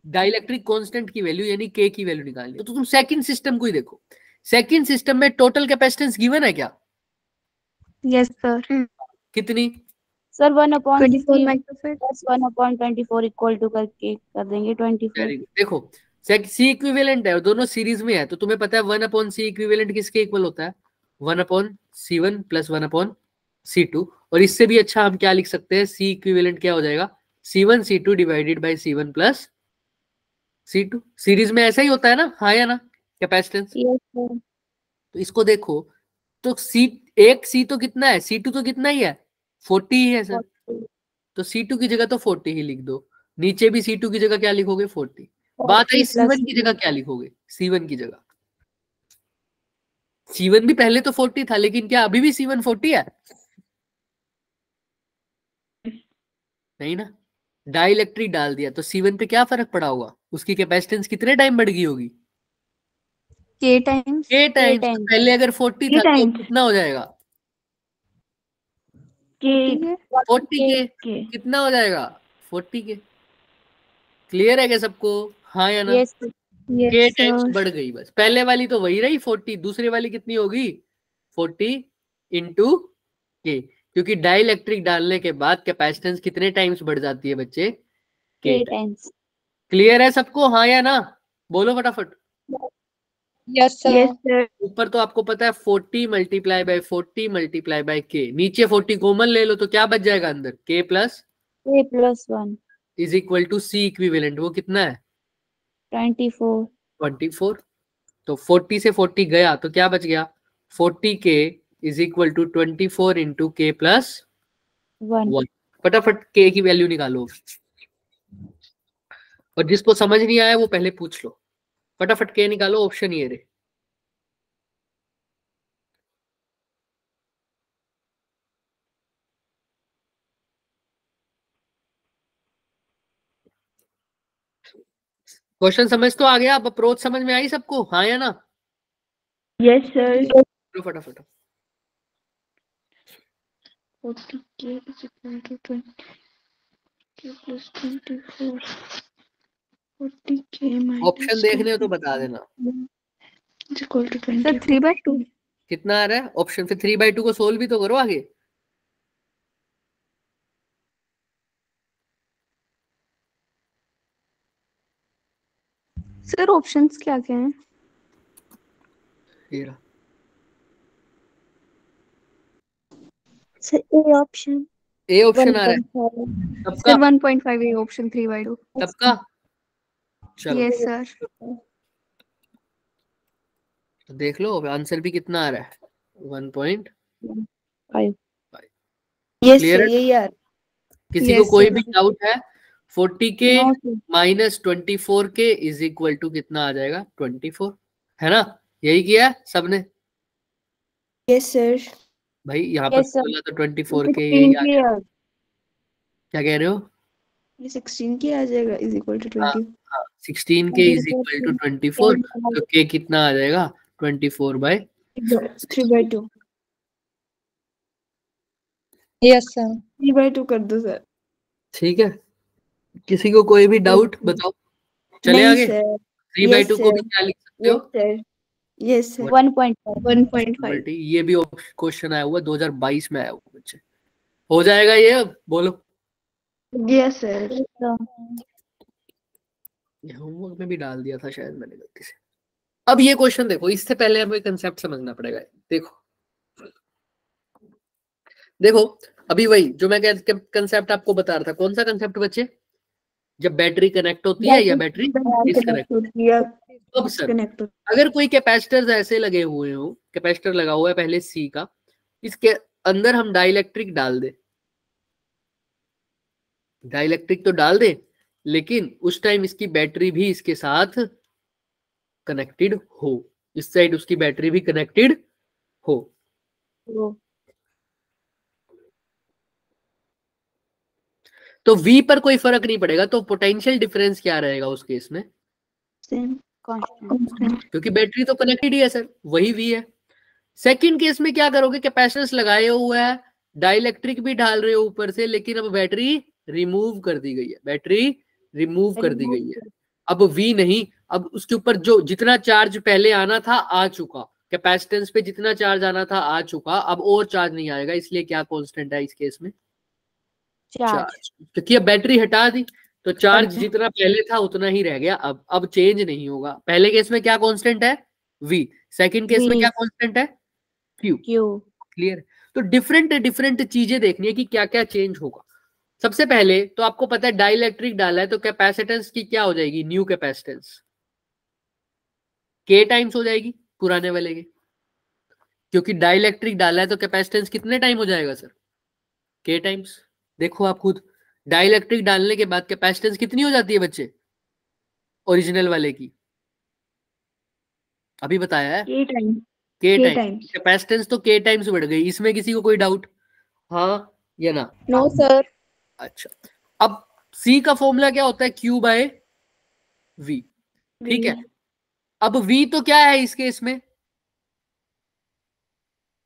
डाइलेक्ट्रिक कांस्टेंट की वैल्यू यानी के की वैल्यू निकालनी है। तो तुम सेकंड सिस्टम को ही देखो, सेकंड सिस्टम में टोटल कैपेसिटेंस गिवन है क्या? Yes sir. सर कितनी? 1/24 माइक्रोफैराड प्लस 1/24 इक्वल टू करके कर देंगे 24। Very good. देखो सी इक्विवेलेंट है और दोनों सीरीज में है, तो तुम्हें पता है 1/c इक्विवेलेंट किसके इक्वल होता है, 1/c1 प्लस 1/c2। और इससे भी अच्छा हम क्या लिख सकते हैं, सी इक्विवेलेंट क्या हो जाएगा, c1 c2 divided by c1 plus c2। Series में ऐसा ही होता है ना, हाँ या ना, कैपेसिटेंस। तो इसको देखो, तो एक सी तो कितना है, c2 तो कितना ही है, 40 ही है सर, तो c2 की जगह तो 40 ही लिख दो, नीचे भी c2 की जगह क्या लिखोगे, 40। बात आई c1 की जगह क्या लिखोगे, c1 की जगह, c1 भी पहले तो 40 था, लेकिन क्या अभी भी c1 40 है? नहीं ना, डाइलेक्ट्रिक डाल दिया तो c1 पे क्या फर्क पड़ा होगा, उसकी कैपेसिटेंस कितने टाइम बढ़ गई होगी, के टाइम्स। के टाइम्स। तो पहले अगर 40 था तो कितना हो जाएगा, 40 के कितना हो जाएगा, 40 के। क्लियर है क्या सबको, हाँ या ना? यस के टाइम्स बढ़ गई, बस पहले वाली तो वही रही 40, दूसरी वाली कितनी होगी, 40 इंटू के, क्योंकि डाइलेक्ट्रिक डालने के बाद कैपेसिटेंस कितने टाइम्स बढ़ जाती है बच्चे, के टाइम्स। क्लियर है सबको, हाँ या ना, बोलो फटाफट। Yes sir. ऊपर तो आपको पता है 40 मल्टीप्लाई बाय 40 मल्टीप्लाई बाय के, नीचे 40 कॉमन ले लो तो क्या बच जाएगा अंदर, K plus 1 is equal to C equivalent, वो कितना है, 24। तो 40 से 40 गया तो क्या बच गया, 40 के इज इक्वल टू 24 इंटू के प्लस 1 1। फटाफट के की वैल्यू निकालो, और जिसको समझ नहीं आया वो पहले पूछ लो। फटाफट के निकालो, ऑप्शन ये रहे। क्वेश्चन समझ तो आ गया, अब अप्रोच समझ में आई सबको, हाँ या ना? Yes sir. फटाफट 40k is equal to 20k plus 24. 40k minus option देखने हो तो बता देना। is equal to sir 20. 3/2 कितना आ रहा है ऑप्शन? फिर 3/2 को सोल्व भी तो करो आगे। सर ऑप्शंस क्या क्या हैं? ये रहा। Sir A option A option आ रहा है सबका? सर 1.5 ए ऑप्शन 3/2 सबका? चलो यस सर। तो देख लो आंसर भी कितना आ रहा है, 1.5। यस क्लियर सर, है? यही यार। किसी को कोई भी डाउट है? 40k minus 24k is equal to कितना आ जाएगा? 24, है ना? यही किया है सबने? Yes sir. भाई यहाँ पर Yes, sir. बोला तो 24k यही आ गया। क्या कह रहे हो? ये 16k आ जाएगा is equal to 20. 16k is equal to 24, तो k कितना आ जाएगा? 24/। 3/2. Yes sir. 3/2 कर दो सर। ठीक है, किसी को कोई भी डाउट बताओ, चले नहीं आगे। सर। 3/2 को भी sir. क्या लिख सकते हो? Yes sir. Yes sir. 1.5 1.5. ये भी क्वेश्चन आया हुआ 2022 में आया हुआ बच्चे। हो जाएगा ये, अब बोलो। Yes sir. ये होमवर्क में भी डाल दिया था शायद मैंने गलती से। अब ये क्वेश्चन देखो, इससे पहले हमें कंसेप्ट समझना पड़ेगा। देखो देखो, अभी वही जो मैं कंसेप्ट आपको बता रहा था, कौन सा कंसेप्ट बच्चे? जब बैटरी कनेक्ट होती है या बैटरी डिस्कनेक्ट होती है। अब सर अगर कोई कैपेसिटर्स ऐसे लगे हुए हो, कैपेसिटर लगा हुआ है पहले सी का, इसके अंदर हम डाइलेक्ट्रिक डाल दे, डाइलेक्ट्रिक तो डाल दे, लेकिन उस टाइम इसकी बैटरी भी इसके साथ कनेक्टेड हो, इस साइड उसकी बैटरी भी कनेक्टेड हो, तो V पर कोई फर्क नहीं पड़ेगा। तो पोटेंशियल डिफरेंस क्या रहेगा उस केस में? क्योंकि बैटरी तो कनेक्टेड ही है सर, वही V है। सेकंड केस में क्या करोगे? कैपेसिटेंस लगाए हुआ है, डाइलेक्ट्रिक भी डाल रहे हो ऊपर से, लेकिन अब बैटरी रिमूव कर दी गई है, बैटरी रिमूव कर दी गई है। अब V नहीं, अब उसके ऊपर जो जितना चार्ज पहले आना था आ चुका, कैपेसिटेंस पे जितना चार्ज आना था आ चुका, अब और चार्ज नहीं आएगा। इसलिए क्या कांस्टेंट है इस केस में? चार्ज। क्योंकि अब बैटरी हटा दी तो चार्ज जितना पहले था उतना ही रह गया, अब चेंज नहीं होगा। पहले केस में क्या कांस्टेंट है? V। सेकंड केस में क्या कांस्टेंट है? Q। क्लियर? तो डिफरेंट डिफरेंट चीजें देखनी है कि क्या क्या चेंज होगा। सबसे पहले तो आपको पता है डाइलेक्ट्रिक डाला है तो कैपेसिटेंस की क्या हो जाएगी? न्यू कैपेसिटेंस K टाइम्स हो जाएगी पुराने वाले के, क्योंकि डाइलेक्ट्रिक डाला है तो कैपेसिटेंस कितने टाइम हो जाएगा सर? K times. देखो आप खुद, डाइलेक्ट्रिक डालने के बाद कैपेसिटेंस कितनी हो जाती है बच्चे ओरिजिनल वाले की? अभी बताया है K time. K times. Capacitance तो K टाइम्स बढ़ गई। इसमें किसी को कोई डाउट? हाँ या ना? No sir. अच्छा, अब C का फॉर्मूला क्या होता है? Q/V। ठीक है, अब V तो क्या है इस केस में?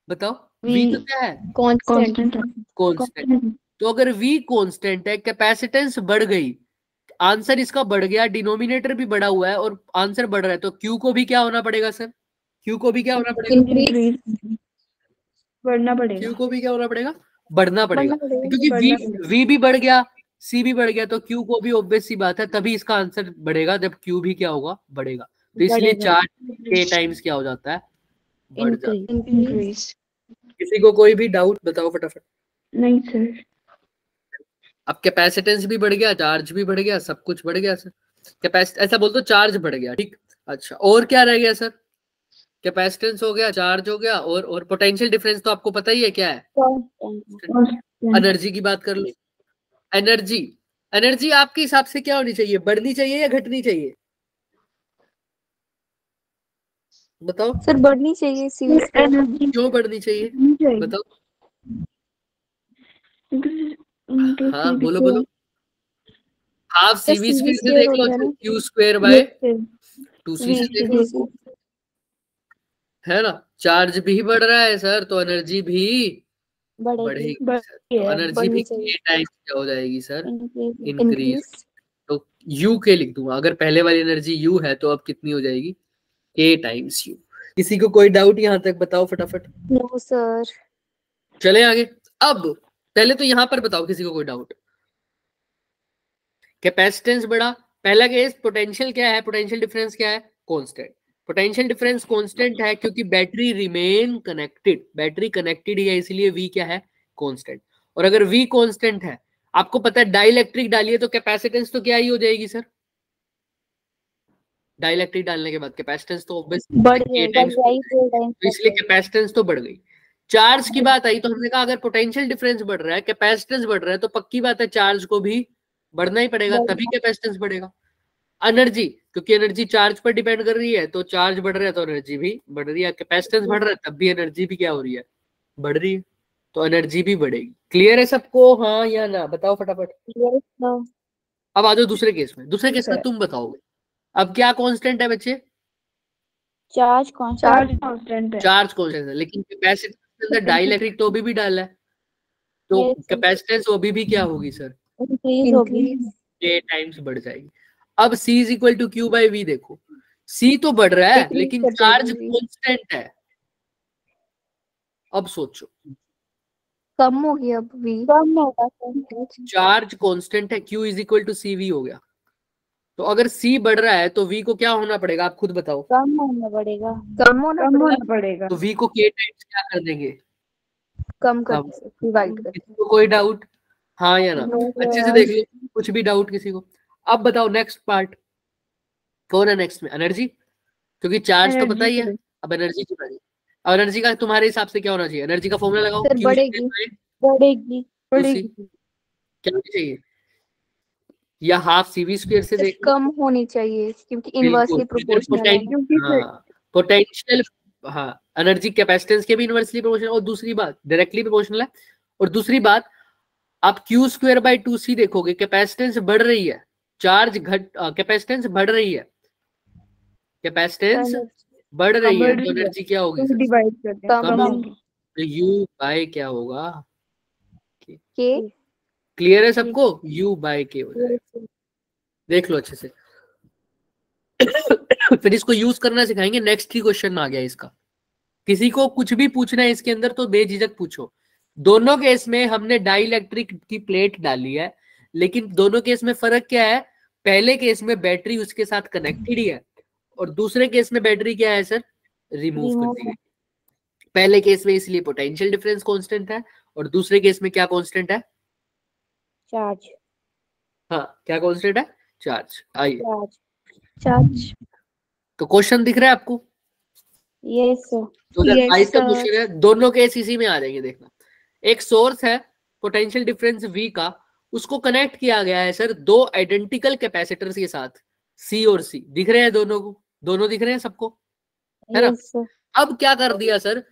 बताओ, V तो क्या है? कांस्टेंट. कांस्टेंट। तो अगर V कांस्टेंट है, कैपेसिटेंस बढ़ गई, आंसर इसका बढ़ गया, डिनोमिनेटर भी बढ़ा हुआ है और आंसर बढ़ रहा है, तो Q को भी क्या होना पड़ेगा सर? Q को भी क्या होना पड़ेगा? बढ़ना पड़ेगा. Q को भी क्या होना पड़ेगा? बढ़ना पड़ेगा, क्योंकि V भी बढ़ गया, C भी बढ़ गया, तो Q को भी ऑब्वियस सी बात है, तभी इसका आंसर बढ़ेगा जब Q भी क्या होगा? बढ़ेगा। तो इसलिए चार्ज K टाइम्स क्या हो जाता है? बढ़ जाता है। इंक्रीज. किसी को कोई भी डाउट बताओ फटाफट। नहीं सर. अब कैपेसिटेंस भी बढ़ गया, चार्ज भी बढ़ गया, सब कुछ बढ़ गया सर। कैपेसिटी ऐसा बोल दो, चार्ज बढ़ गया, ठीक। अच्छा, और क्या रह गया सर? कैपेसिटेंस हो गया, चार्ज हो गया, और पोटेंशियल डिफरेंस तो आपको पता ही है क्या है। एनर्जी की बात कर लो। एनर्जी, एनर्जी आपके हिसाब से क्या होनी चाहिए, बढ़नी चाहिए या घटनी चाहिए, बताओ। सर बढ़नी चाहिए CV स्क्वायर। एनर्जी क्यों बढ़नी चाहिए, चाहिए बताओ। हाँ बोलो बोलो। Half sir CV CV square से स्क्वायर देख हो लो, गया ना, Q स्क्वायर बाय 2C से देख लो, VC। है ना। चार्ज भी बढ़ रहा है सर, तो एनर्जी भी बढ़ेगी, बढ़ेगी सर, तो एनर्जी भी बढ़नी चाहिए। K टाइम्स क्या हो जाएगी सर, इंक्रीज इंक्रीज। तो U के लिख दूंगा, अगर पहले वाली एनर्जी U है तो अब कितनी हो जाएगी, K टाइम्स U। किसी को कोई डाउट यहाँ तक, बताओ फटाफट। No sir. चले आगे। अब पहले तो यहाँ पर बताओ किसी को कोई डाउट। कैपेसिटेंस बढ़ा, पहला केस। पोटेंशियल क्या है, पोटेंशियल डिफरेंस क्या है, कांस्टेंट। पोटेंशियल डिफरेंस कांस्टेंट है क्योंकि battery remain connected, battery connected है, इसलिए V क्या है, कांस्टेंट। और अगर V कांस्टेंट है, आपको पता है डाइलेक्ट्रिक डालिए तो कैपेसिटेंस तो क्या ही हो जाएगी सर, डाइलेक्ट्रिक डालने के बाद कैपेसिटेंस तो बढ़ ऑब्वियसली जाएगी, तो इसलिए कैपेसिटेंस तो बढ़ गई। चार्ज की बात आई तो हमने कहा अगर पोटेंशियल डिफरेंस बढ़ रहा है, कैपेसिटेंस बढ़ रहा है, तो पक्की बात है चार्ज को भी बढ़ना ही पड़ेगा, तभी कैपेसिटेंस बढ़ेगा। एनर्जी, क्योंकि एनर्जी चार्ज पर डिपेंड कर रही है, तो चार्ज बढ़ रहा है तो एनर्जी भी बढ़ रही है, कैपेसिटेंस बढ़ रहा है तब भी एनर्जी भी क्या हो रही है, बढ़ रही है, तो एनर्जी भी बढ़ेगी। क्लियर है सबको, हाँ या ना, बताओ फटाफट। अब आ जाओ दूसरे केस में, दूसरे केस में तुम बताओगे। अब क्या कांस्टेंट है बच्चे, चार्ज कांस्टेंट है। चार्ज कांस्टेंट है, लेकिन कैपेसिटेंस के अंदर डाइलेक्ट्रिक तो अभी भी डाला है, तो कैपेसिटेंस अभी भी क्या होगी सर, इंक्रीज होगी। K टाइम्स बढ़ जाएगी। अब C is equal to Q by V, देखो C तो बढ़ रहा है लेकिन चार्ज कांस्टेंट है। अब सोचो, कम हो गया, अब V कम होगा, चार्ज कांस्टेंट है, Q is equal to CV हो गया, तो अगर C बढ़ रहा है तो V को क्या होना पड़ेगा, आप खुद बताओ। कम होना पड़ेगा, कम होना पड़ेगा। तो V को K टाइम्स क्या कर देंगे, कम कर कम। डिवाइड कर। किसी को कोई डाउट, हाँ या ना, अच्छे से देख लो, कुछ भी डाउट किसी को। अब बताओ नेक्स्ट पार्ट कौन है नेक्स्ट में, एनर्जी, क्योंकि चार्ज तो पता ही है। अब एनर्जी की बारी, अब एनर्जी का तुम्हारे हिसाब से क्या होना चाहिए, एनर्जी का फॉर्मूला लगाओ। सर बढ़ेगी, बढ़ेगी, क्या होनी चाहिए, या हाफ CV स्क्वायर से देख लो। कम होनी चाहिए क्योंकि इनवर्सली प्रोपोर्शनल है ना। पोटेंशियल, हाँ एनर्जी कैपेसिटेंस के भी इनवर्सली प्रोपोर्शनल, और दूसरी बात डायरेक्टली प्रोपोर्शनल है। और दूसरी बात, आप Q स्क्वायर बाई 2C देखोगे, कैपेसिटेंस बढ़ रही है, चार्ज कैपेसिटेंस बढ़ रही है, कैपेसिटेंस बढ़ रही है, तो एनर्जी क्या होगी सर, डिवाइड करते हैं, कम होगी। तो U बाय क्या होगा, के। क्लियर है सबको, U बाय K हो जाएगा। देख लो अच्छे से। फिर इसको यूज करना सिखाएंगे, नेक्स्ट ही क्वेश्चन आ गया इसका। किसी को कुछ भी पूछना है इसके अंदर तो बेझिझक पूछो। दोनों केस में हमने डाइलेक्ट्रिक की प्लेट डाली है, लेकिन दोनों केस में फर्क क्या है, पहले केस में बैटरी उसके साथ कनेक्टेड ही है, और दूसरे केस में बैटरी क्या है सर, रिमूव कर दी गई। पहले केस में इसलिए पोटेंशियल डिफरेंस कांस्टेंट है, और दूसरे केस में क्या कांस्टेंट है, चार्ज। हाँ क्या कांस्टेंट है, चार्ज। आइए, चार्ज। तो क्वेश्चन दिख रहा है आपको, यस सर। 2022 का क्वेश्चन है, दोनों केस इसी में आ जाएंगे। देखना, एक सोर्स है पोटेंशियल डिफरेंस V का, उसको कनेक्ट किया गया है सर दो आइडेंटिकल कैपेसिटर्स के साथ, C और C दिख रहे हैं दोनों को, दोनों दिख रहे हैं सबको, है ना। अब क्या कर दिया सर,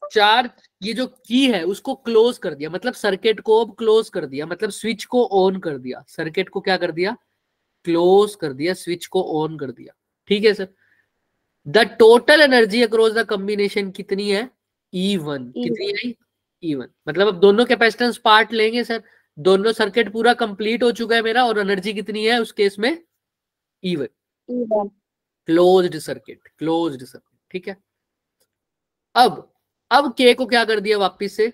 चार्ज, ये जो की है उसको क्लोज कर दिया, मतलब सर्किट को अब क्लोज कर दिया, मतलब स्विच को ऑन कर दिया, सर्किट को क्या कर दिया, क्लोज कर दिया, स्विच को ऑन कर दिया, ठीक है sir. The total energy across the combination कितनी है, E1, कितनी है E1, मतलब अब दोनों कैपेसिटेंस पार्ट लेंगे सर, दोनों सर्किट पूरा कंप्लीट हो चुका है मेरा, और एनर्जी कितनी है उस केस में, E1, closed circuit, closed circuit, ठीक है। अब K को क्या कर दिया वापिस से,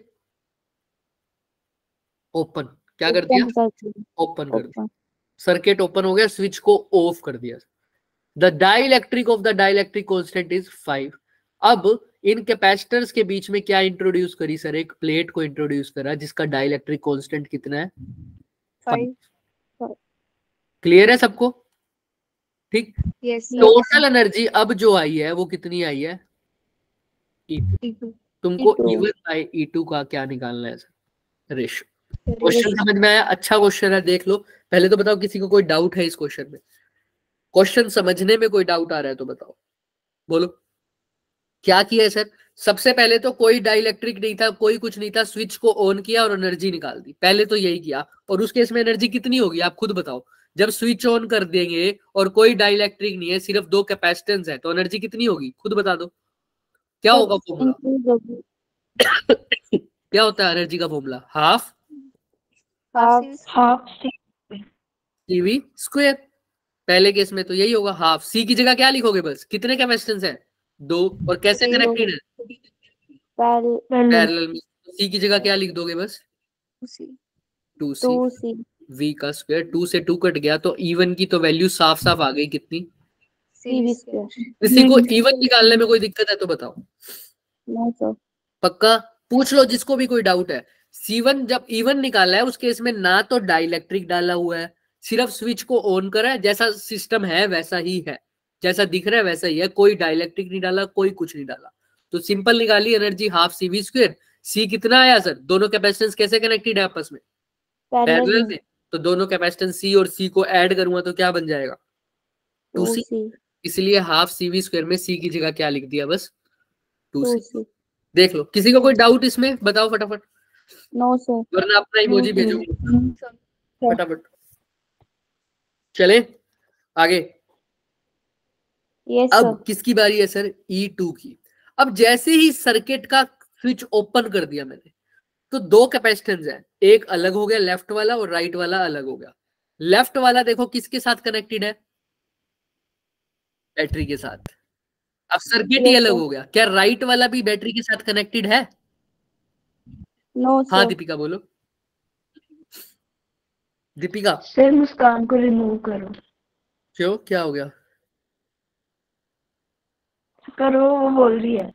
ओपन, क्या कर दिया, ओपन कर दिया, सर्किट ओपन हो गया, स्विच को ऑफ कर दिया। The dielectric of the dielectric constant is 5। अब इन कैपेसिटर्स के बीच में क्या इंट्रोड्यूस करी सर, एक प्लेट को इंट्रोड्यूस करा जिसका डाइलेक्ट्रिक कांस्टेंट कितना है, 5। क्लियर है सबको, ठीक। Yes, sir. टोटल एनर्जी अब जो आई है वो कितनी आई है? E2। तुमको E2। E1 बाय E2 का क्या निकालना है सर? रेशियो। क्वेश्चन समझ में आया? अच्छा क्वेश्चन है, देख लो। पहले तो बताओ किसी को कोई डाउट है इस क्वेश्चन में? क्वेश्चन समझने में कोई डाउट आ रहा है तो बताओ, बोलो। क्या किया है सर? सबसे पहले तो कोई डाइलेक्ट्रिक नहीं था, कोई कुछ नहीं था, स्विच को ऑन किया और एनर्जी निकाल दी। पहले तो यही किया। और उस केस में एनर्जी कितनी होगी आप खुद बताओ। जब स्विच ऑन कर देंगे और कोई डाइलेक्ट्रिक नहीं है, सिर्फ दो कैपेसिटेंस है, तो एनर्जी कितनी होगी खुद बता दो। क्या होगा फॉर्मूला? क्या होता है एनर्जी का फॉर्मूला? Half CV square. पहले केस में तो यही होगा, हाफ। सी की जगह क्या लिखोगे? बस कितने कैपेसिटेंस है? 2। और कैसे कनेक्टेड है? पैरेलल में। सी की जगह क्या लिख दोगे? बस 2C। V का स्क्वायर, 2 से 2 कट गया तो E1 की तो वैल्यू साफ साफ आ गई। कितनी? CV square. किसी को E1 निकालने में कोई दिक्कत है तो बताओ। No sir. पक्का? पूछ लो जिसको भी कोई डाउट है। C1 जब E1 निकाला है उसके इसमें ना तो डाइलेक्ट्रिक डाला हुआ है, सिर्फ स्विच को ऑन करा है। जैसा सिस्टम है वैसा ही है, जैसा दिख रहा है वैसा ही है, कोई डाइलेक्ट्रिक नहीं डाला, कोई कुछ नहीं डाला। तो सिंपल निकाली एनर्जी, हाफ CV स्क्वायर। सी कितना आया सर? दोनों कैपेसिटेंस कैसे कनेक्टेड है आपस में? पैरेलल में। तो दोनों कैपेसिटेंस सी और सी को ऐड करूंगा तो क्या बन जाएगा? 2C। इसलिए हाफ CV स्क्वायर में सी की जगह क्या लिख दिया? बस 2C। देख लो, किसी को कोई डाउट इसमें बताओ फटाफट। No sir. वरना अपना इमोजी भेजो फटाफट। चले आगे। यस अब सर। किसकी बारी है सर? E2 की। अब जैसे ही सर्किट का स्विच ओपन कर दिया मैंने, तो दो कैपेसिटेंस है, एक अलग हो गया लेफ्ट वाला और राइट वाला अलग हो गया। लेफ्ट वाला देखो किसके साथ कनेक्टेड है? बैटरी के साथ। अब सर्किट ही अलग हो गया। क्या राइट वाला भी बैटरी के साथ कनेक्टेड है? नो हाँ सर। दीपिका बोलो। दीपिका सर मुस्कान को रिमूव करो। क्यों, क्या हो गया? करो, वो बोल रही है।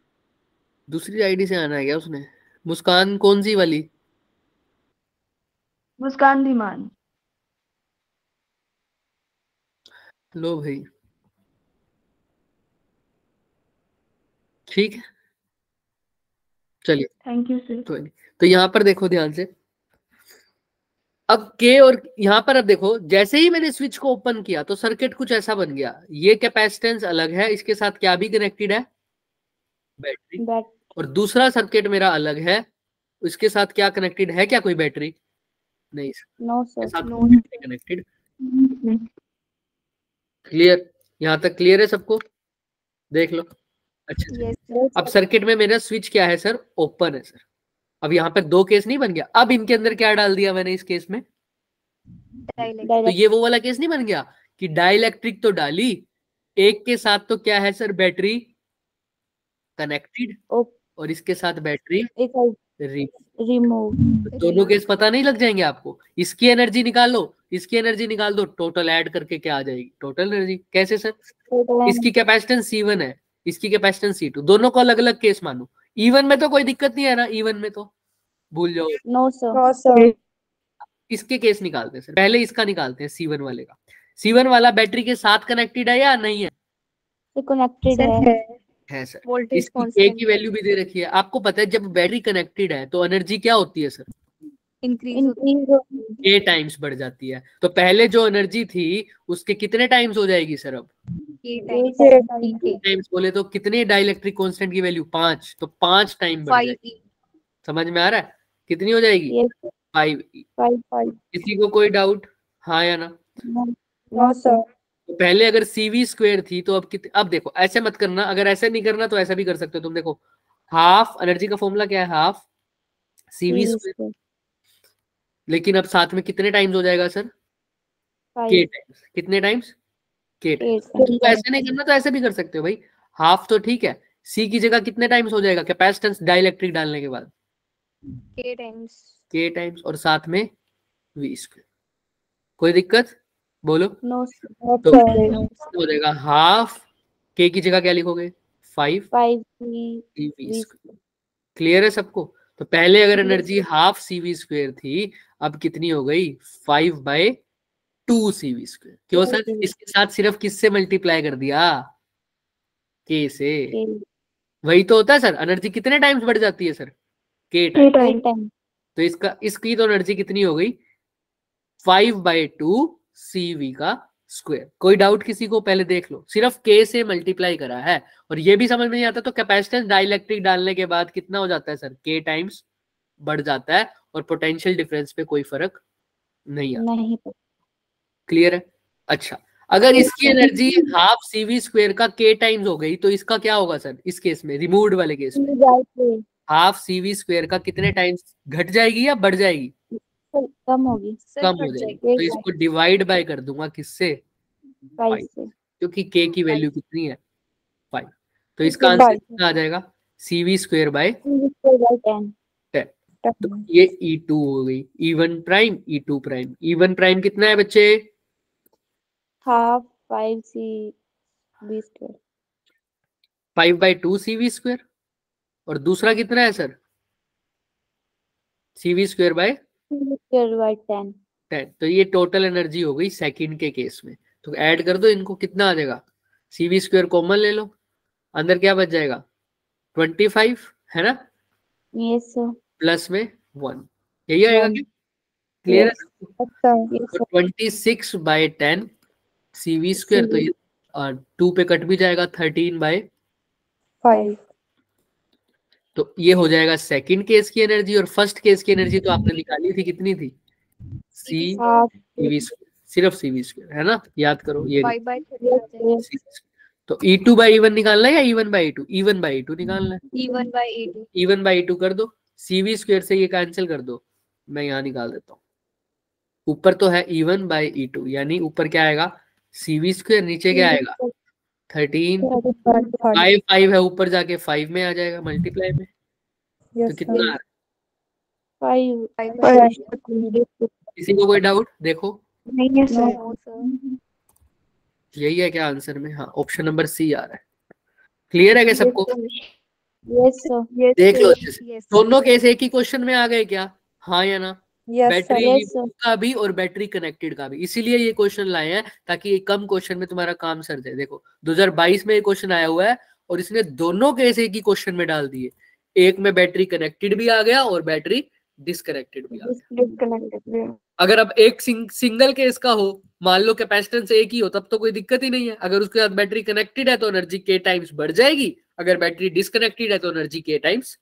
दूसरी आईडी से आना है क्या उसने? मुस्कान कौन सी वाली? मुस्कान धीमान। लो भाई, ठीक है चलिए। Thank you sir. तो यहाँ पर देखो ध्यान से। अब के और यहाँ पर अब देखो, जैसे ही मैंने स्विच को ओपन किया तो सर्किट कुछ ऐसा बन गया। ये कैपेसिटेंस अलग है, इसके साथ क्या भी कनेक्टेड है? बैटरी। और दूसरा सर्किट मेरा अलग है, इसके साथ क्या कनेक्टेड है? क्या कोई बैटरी? नहीं नो सर। कनेक्टेड। क्लियर? यहाँ तक क्लियर है सबको? देख लो। अच्छा अब सर्किट में मेरा स्विच क्या है सर? ओपन है सर। अब यहाँ पे दो केस नहीं बन गया। अब इनके अंदर क्या डाल दिया मैंने इस केस में? तो ये वो वाला केस नहीं बन गया कि डाइलेक्ट्रिक तो डाली, एक के साथ तो क्या है सर? बैटरी कनेक्टेड, और इसके साथ बैटरी रिमूव। दोनों केस पता नहीं लग जाएंगे आपको? इसकी एनर्जी निकालो, इसकी एनर्जी निकाल दो, टोटल ऐड करके क्या आ जाएगी? Total energy. कैसे सर? इसकी कैपेसिटेंस C1 है, इसकी कैपेसिटेंस C2, दोनों को अलग अलग केस मानो। E1 में तो कोई दिक्कत नहीं है ना? E1 में तो भूल जाओ। No sir. इसके केस निकालते हैं सर। पहले इसका निकालते हैं, C1 वाले का। C1 वाला बैटरी के साथ कनेक्टेड है या नहीं है? कनेक्टेड है सर। वोल्टेज इसकी A कांस्टेंट की वैल्यू भी दे रखी है। आपको पता है जब बैटरी कनेक्टेड है तो एनर्जी क्या होती है सर? इंक्रीज A टाइम्स बढ़ जाती है। तो पहले जो एनर्जी थी उसके कितने टाइम्स हो जाएगी सर? अब टाइम्स बोले तो कितने डाइलेक्ट्रिक कांस्टेंट की वैल्यू? 5। तो 5 टाइम बढ़ जाएगी। समझ में आ रहा है? कितनी हो जाएगी? 5। किसी को कोई डाउट? हाँ या ना? No sir. तो पहले अगर CV स्क्वायर थी तो अब अब देखो, ऐसे मत करना। अगर ऐसे नहीं करना तो ऐसा भी कर सकते हो तुम। देखो हाफ एनर्जी का फॉर्मूला क्या है? Half CV square. लेकिन अब साथ में कितने टाइम्स हो जाएगा सर? K times. कितने टाइम्स? K times. तुमको ऐसे नहीं करना तो ऐसे भी कर सकते हो भाई। हाफ तो ठीक है, C की जगह कितने टाइम्स हो जाएगा कैपेसिटेंस डाइलेक्ट्रिक डालने के बाद? K टाइम्स, और साथ में V स्क्वायर। कोई दिक्कत? बोलो। नो तो हो जाएगा हाफ K की जगह क्या लिखोगे? 5 CV स्क्वायर। क्लियर है सबको? तो पहले अगर एनर्जी हाफ CV स्क्वायर थी, अब कितनी हो गई? 5/2। 2cv²। क्यों सर? इसके साथ सिर्फ किससे मल्टीप्लाई कर दिया? k से। वही तो होता है सर, एनर्जी कितने टाइम्स बढ़ जाती है सर? k times. तो इसकी तो एनर्जी कितनी हो गई? 5/2 CV²। कोई डाउट किसी को? पहले देख लो, सिर्फ k से मल्टीप्लाई करा है। और ये भी समझ में नहीं आता तो कैपेसिटेंस डाइलेक्ट्रिक डालने के बाद कितना हो जाता है सर? k टाइम्स बढ़ जाता है और पोटेंशियल डिफरेंस पे कोई फर्क नहीं आता। क्लियर है? अच्छा, अगर इसकी एनर्जी हाफ CV² का k टाइम्स हो गई तो इसका क्या होगा सर? इस केस में, रिमूव्ड वाले केस में, हाफ CV² का कितने टाइम्स घट जाएगी या बढ़ जाएगी? कम होगी। कम हो जाएगी। तो इसको डिवाइड बाय कर दूंगा किससे? 5 से, क्योंकि k की वैल्यू कितनी है? 5। तो इसका आंसर कितना आ जाएगा? CV²/10। तो ये E2 हो गई, E1 prime, E2 prime. E1 prime कितना है बच्चे? Half 5CV²। 5/2 CV²। और दूसरा कितना है सर? CV²/10। तो ये टोटल एनर्जी हो गई सेकंड के केस में। तो ऐड कर दो इनको, कितना आ जाएगा? CV² कॉमन ले लो, अंदर क्या बच जाएगा? 25 है ना? Yes sir. प्लस में 1, यही आएगा क्या? क्लियर है? तो 26/10 CV²। तो ये 2 पे कट भी जाएगा, 13/5। तो ये हो जाएगा सेकंड केस की एनर्जी। और फर्स्ट केस की एनर्जी तो आपने निकाली थी, कितनी थी? CV², सिर्फ CV² है ना? याद करो ये। तो E2/E1 निकालना है या E1/E2? E1/E2 निकालना है। E1/E2 कर दो, CV² से ये कैंसिल कर दो, मैं यहाँ निकाल देता हूँ। ऊपर तो है E1/E2, यानी ऊपर क्या आएगा? CV², नीचे क्या आएगा? 13। 5 है, ऊपर जाके 5 में आ जाएगा मल्टीप्लाई में। तो कितना आ रहा है? किसी को कोई डाउट? देखो नहीं है सर। यही है क्या आंसर में? हाँ, ऑप्शन नंबर सी आ रहा है। क्लियर है क्या सबको? Yes sir. देख लो अच्छे से, दोनों केस एक ही क्वेश्चन में आ गए क्या? हाँ या ना? बैटरी रिमूव का भी और बैटरी कनेक्टेड का भी, इसीलिए ये क्वेश्चन लाए हैं ताकि कम क्वेश्चन में तुम्हारा काम सर जाए। देखो 2022 में ये क्वेश्चन आया हुआ है और इसने दोनों केस एक ही क्वेश्चन में डाल दिए। एक में बैटरी कनेक्टेड भी आ गया और बैटरी डिसकनेक्टेड भी आ गया। अगर अब एक सिंगल केस का हो, मान लो कैपेसिटेंस एक ही हो, तब तो कोई दिक्कत ही नहीं है। अगर उसके साथ बैटरी कनेक्टेड है तो एनर्जी k टाइम्स बढ़ जाएगी, अगर बैटरी डिसकनेक्टेड है तो एनर्जी k टाइम्स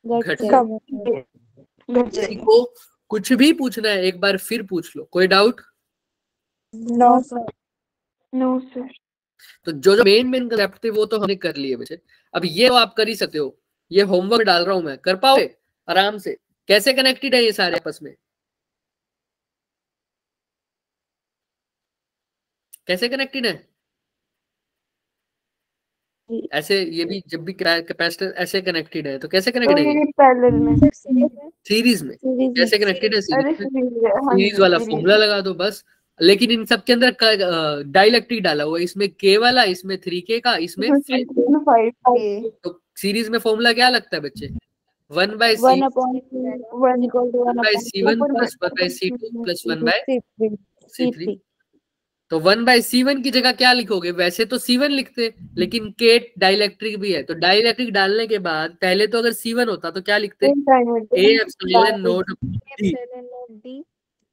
घट जाएगी। किसी को कुछ भी पूछना है एक बार फिर पूछ लो, कोई डाउट? No sir. तो जो मेन कंसेप्ट थे वो तो हमने कर लिए बच्चे। अब ये तो आप कर ही सकते हो, ये होमवर्क डाल रहा हूं मैं, कर पाओगे आराम से? कैसे कनेक्टेड है ये सारे आपस में? कैसे कनेक्टेड है? ऐसे ये भी जब भी कैपेसिटर ऐसे कनेक्टेड है तो कैसे कनेक्टेड है? पैरेलल में। सीरीज में। कैसे कनेक्टेड है? सीरीज वाला फॉर्मूला लगा दो बस। लेकिन इन सब के अंदर डाइलेक्ट्रिक डाला हुआ है, इसमें k वाला, इसमें 3k का, इसमें 5। तो सीरीज में फॉर्मूला क्या लगता है बच्चे? 1/C1 plus 1/C2 plus 1/C3। तो 1/C1 की जगह क्या लिखोगे? वैसे तो C1 लिखते, लेकिन k डाइलेक्ट्रिक भी है, तो डाइलेक्ट्रिक डालने के बाद पहले तो अगर C1 होता तो क्या लिखते? A epsilon note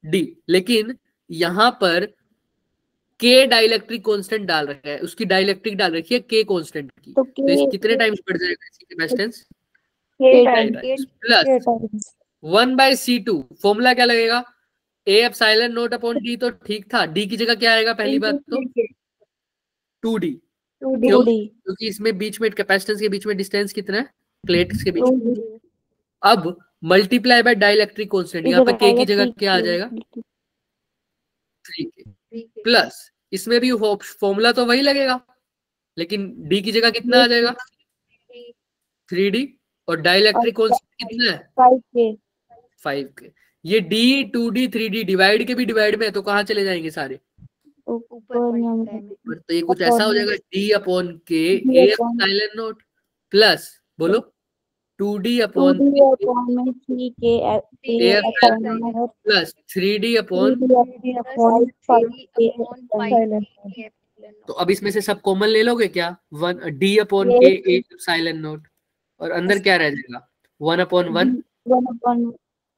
D। लेकिन यहाँ पर k डाइलेक्ट्रिक कांस्टेंट डाल रखा है, उसकी डाइलेक्ट्रिक डाल रखी है k कांस्टेंट की। तो इस कितने टाइम्स बढ़ जाएगा इसकी कैपेसिटेंस? Plus 1/C2। फॉर्मूला क्या लगेगा? A epsilon naught upon D। तो ठीक था, D की जगह क्या आएगा? पहली बात तो 2D। क्यों? क्योंकि इसमें बीच में कैपेसिटेंस के बीच में डिस्टेंस कितना है? प्लेट्स के बीच में। अब मल्टीप्लाई बाय डाइलेक्ट्रिक कांस्टेंट, यहाँ पर k की जगह क्या आ जाएगा? 3k। प्लस इसमें भी फॉर्मूला तो वही लगेगा, लेकिन d की जगह कितना आ जाएगा? 3d। और डाइलेक्ट्रिक कांस्टेंट कितना है? 5k। ये d 2d 3d डिवाइड के भी डिवाइड में है, तो कहाँ चले जाएंगे सारे? तो ये कुछ ऐसा हो जाएगा d upon k A epsilon note plus, बोलो 2D upon 2D/3K plus 3D upon. तो अब इसमें से सब कॉमन ले लोगे क्या? 1D upon K epsilon not, और अंदर क्या रह जाएगा? 1/1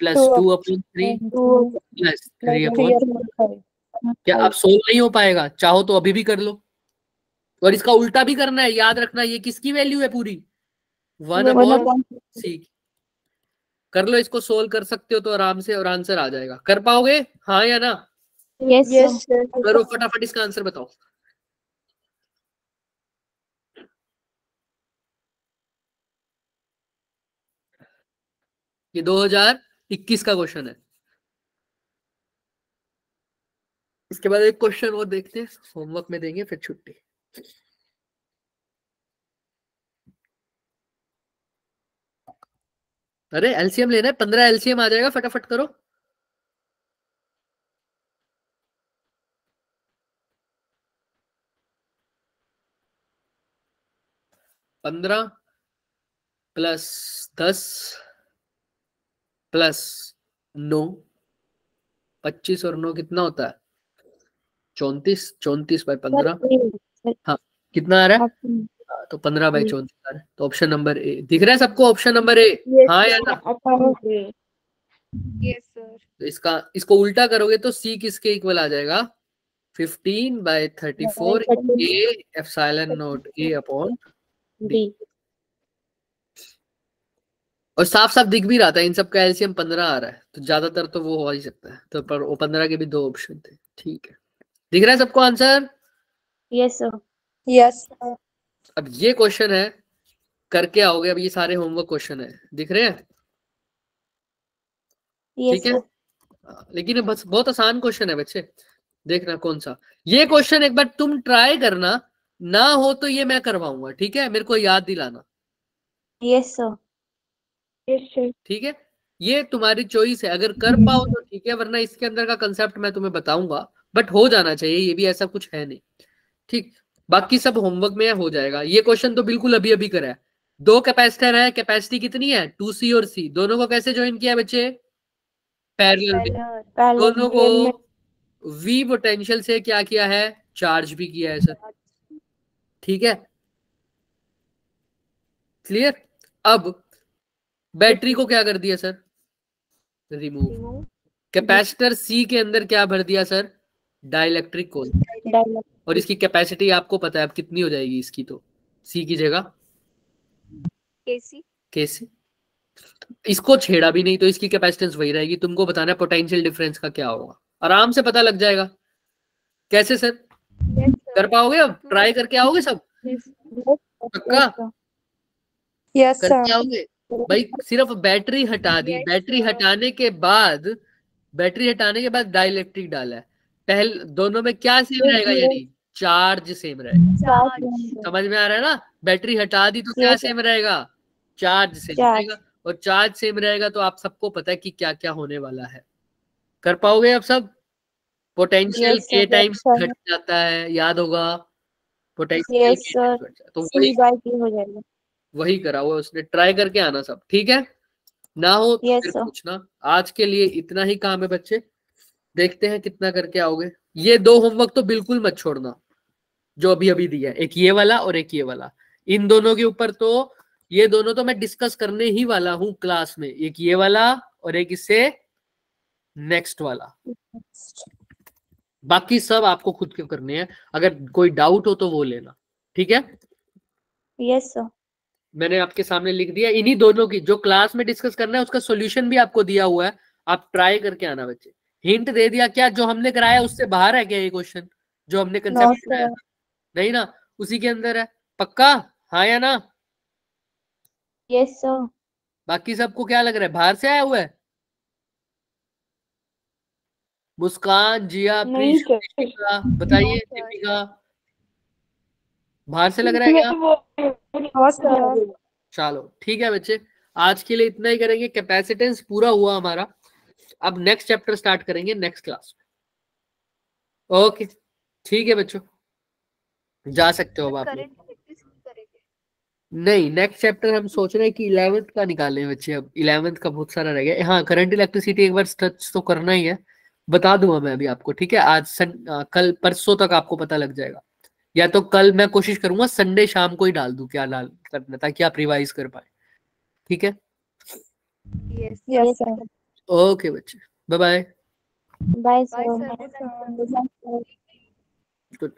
प्लस 2/3 प्लस 3/5। क्या अब सोल्व नहीं हो पाएगा? चाहो तो अभी भी कर लो, और इसका उल्टा भी करना है। याद रखना ये किसकी वैल्यू है पूरी? 1/C। कर लो, इसको सोल्व कर सकते हो तो आराम से, और आंसर आ जाएगा। कर पाओगे? हाँ या ना? यस करो फटाफट, इसका आंसर बताओ। ये 2021 का क्वेश्चन है। इसके बाद एक क्वेश्चन और देखते हैं, होमवर्क में देंगे, फिर छुट्टी। अरे एलसीएम लेना है, 15 एलसीएम आ जाएगा, फटाफट करो। पंद्रह प्लस 10 प्लस 9, 25 और 9 कितना होता है? 34। 34/15। हाँ, कितना आ रहा है? तो 15/34 आ रहा है। तो ऑप्शन नंबर ए दिख रहा है सबको? ऑप्शन नंबर ए, हाँ या ना? Yes sir. तो इसको उल्टा करोगे तो सी किसके इक्वल आ जाएगा? 15/34 A epsilon not a upon D. और साफ साफ दिख भी रहा था, इन सब का एलसीएम 15 आ रहा है, तो ज्यादातर तो वो हो ही सकता है। तो पर वो 15 के भी 2 ऑप्शन थे। ठीक है, दिख रहा है सबको आंसर? Yes sir. यस। अब ये क्वेश्चन है, करके आओगे। अब ये सारे होमवर्क क्वेश्चन है, दिख रहे हैं? ठीक है, लेकिन बस बहुत आसान क्वेश्चन है बच्चे। देखना कौन सा। ये क्वेश्चन एक बार तुम ट्राई करना, ना हो तो ये मैं करवाऊंगा, ठीक है? मेरे को याद दिलाना। Yes sir. ठीक है, ये तुम्हारी चॉइस है। अगर कर पाओ तो ठीक है, वरना इसके अंदर का कंसेप्ट मैं तुम्हें बताऊंगा, बट हो जाना चाहिए। ये भी ऐसा कुछ है नहीं, ठीक? बाकी सब होमवर्क में हो जाएगा। ये क्वेश्चन तो बिल्कुल अभी अभी करा है। 2 कैपेसिटर है, कैपेसिटी कितनी है? 2C और C, दोनों को कैसे ज्वाइन किया बच्चे? पैरेलल में। दोनों को V पोटेंशियल से क्या किया है? चार्ज भी किया है सर। ठीक है, क्लियर? अब बैटरी को क्या कर दिया सर? रिमूव। कैपेसिटर C के अंदर क्या भर दिया सर? डाइलेक्ट्रिक कोल। और इसकी कैपेसिटी आपको पता है अब कितनी हो जाएगी इसकी? तो C की जगह KC। इसको छेड़ा भी नहीं तो इसकी कैपेसिटेंस वही रहेगी। तुमको बताना है पोटेंशियल डिफरेंस का क्या होगा, आराम से पता लग जाएगा। कैसे सर? कर पाओगे? अब ट्राई करके आओगे सब? पक्का? यस करके सर। आओगे भाई? सिर्फ बैटरी हटा दी, बैटरी हटाने के बाद डाइलेक्ट्रिक डाला है। पहले दोनों में क्या सेम रहेगा? यानी चार्ज सेम रहेगा। समझ में आ रहा है ना? बैटरी हटा दी तो क्या सेम रहेगा? चार्ज सेम रहेगा। और चार्ज सेम रहेगा तो आप सबको पता है कि क्या क्या होने वाला है। कर पाओगे अब सब? पोटेंशियल के टाइम्स घट जाता है, याद होगा? पोटेंशियल के टाइम्स घट जाता है, तो वही करा हुआ उसने। ट्राई करके आना सब, ठीक है? ना हो तो फिर पूछना। आज के लिए इतना ही काम है बच्चे, देखते हैं कितना करके आओगे। ये 2 होमवर्क तो बिल्कुल मत छोड़ना जो अभी अभी दिया है, एक ये वाला और एक ये वाला। इन दोनों के ऊपर तो, ये दोनों तो मैं डिस्कस करने ही वाला हूँ क्लास में, एक ये वाला और एक इससे नेक्स्ट वाला। बाकी सब आपको खुद के करने हैं। अगर कोई डाउट हो तो वो लेना, ठीक है? Yes sir. मैंने आपके सामने लिख दिया इन्हीं दोनों की, जो क्लास में डिस्कस करना है उसका सॉल्यूशन भी आपको दिया हुआ है। आप ट्राई करके आना बच्चे। हिंट दे दिया क्या? जो हमने कराया उससे बाहर है क्या ये क्वेश्चन? जो हमने कंसेप्ट कराया नहीं ना, उसी के अंदर है। पक्का? हाँ या ना? Yes sir. बाकी सबको क्या लग रहा है, बाहर से आया हुआ है? मुस्कान, जिया, प्रीशु, दीपिका, बताइए। दीपिका, बाहर से लग रहा है क्या? चलो ठीक है बच्चे, आज के लिए इतना ही करेंगे। कैपेसिटेंस पूरा हुआ हमारा। अब नेक्स्ट चैप्टर स्टार्ट करेंगे नेक्स्ट क्लास में। ओके ठीक है बच्चों, जा सकते हो अब आप लोग। नहीं, नेक्स्ट चैप्टर हम सोच रहे हैं कि 11th का निकालें बच्चे। अब 11th का बहुत सारा रह गया। हाँ, करंट इलेक्ट्रिसिटी एक बार टच तो करना ही है, बता दूंगा मैं अभी आपको, ठीक है। आज कल परसों तक आपको पता लग जाएगा, या तो कल मैं कोशिश करूंगा संडे शाम को ही डाल दूं क्या डाल करना, ताकि आप रिवाइज कर पाए, ठीक है। Yes, sir. ओके बच्चे, bye bye. Bye, Bye, sir. sir. Good luck. Good.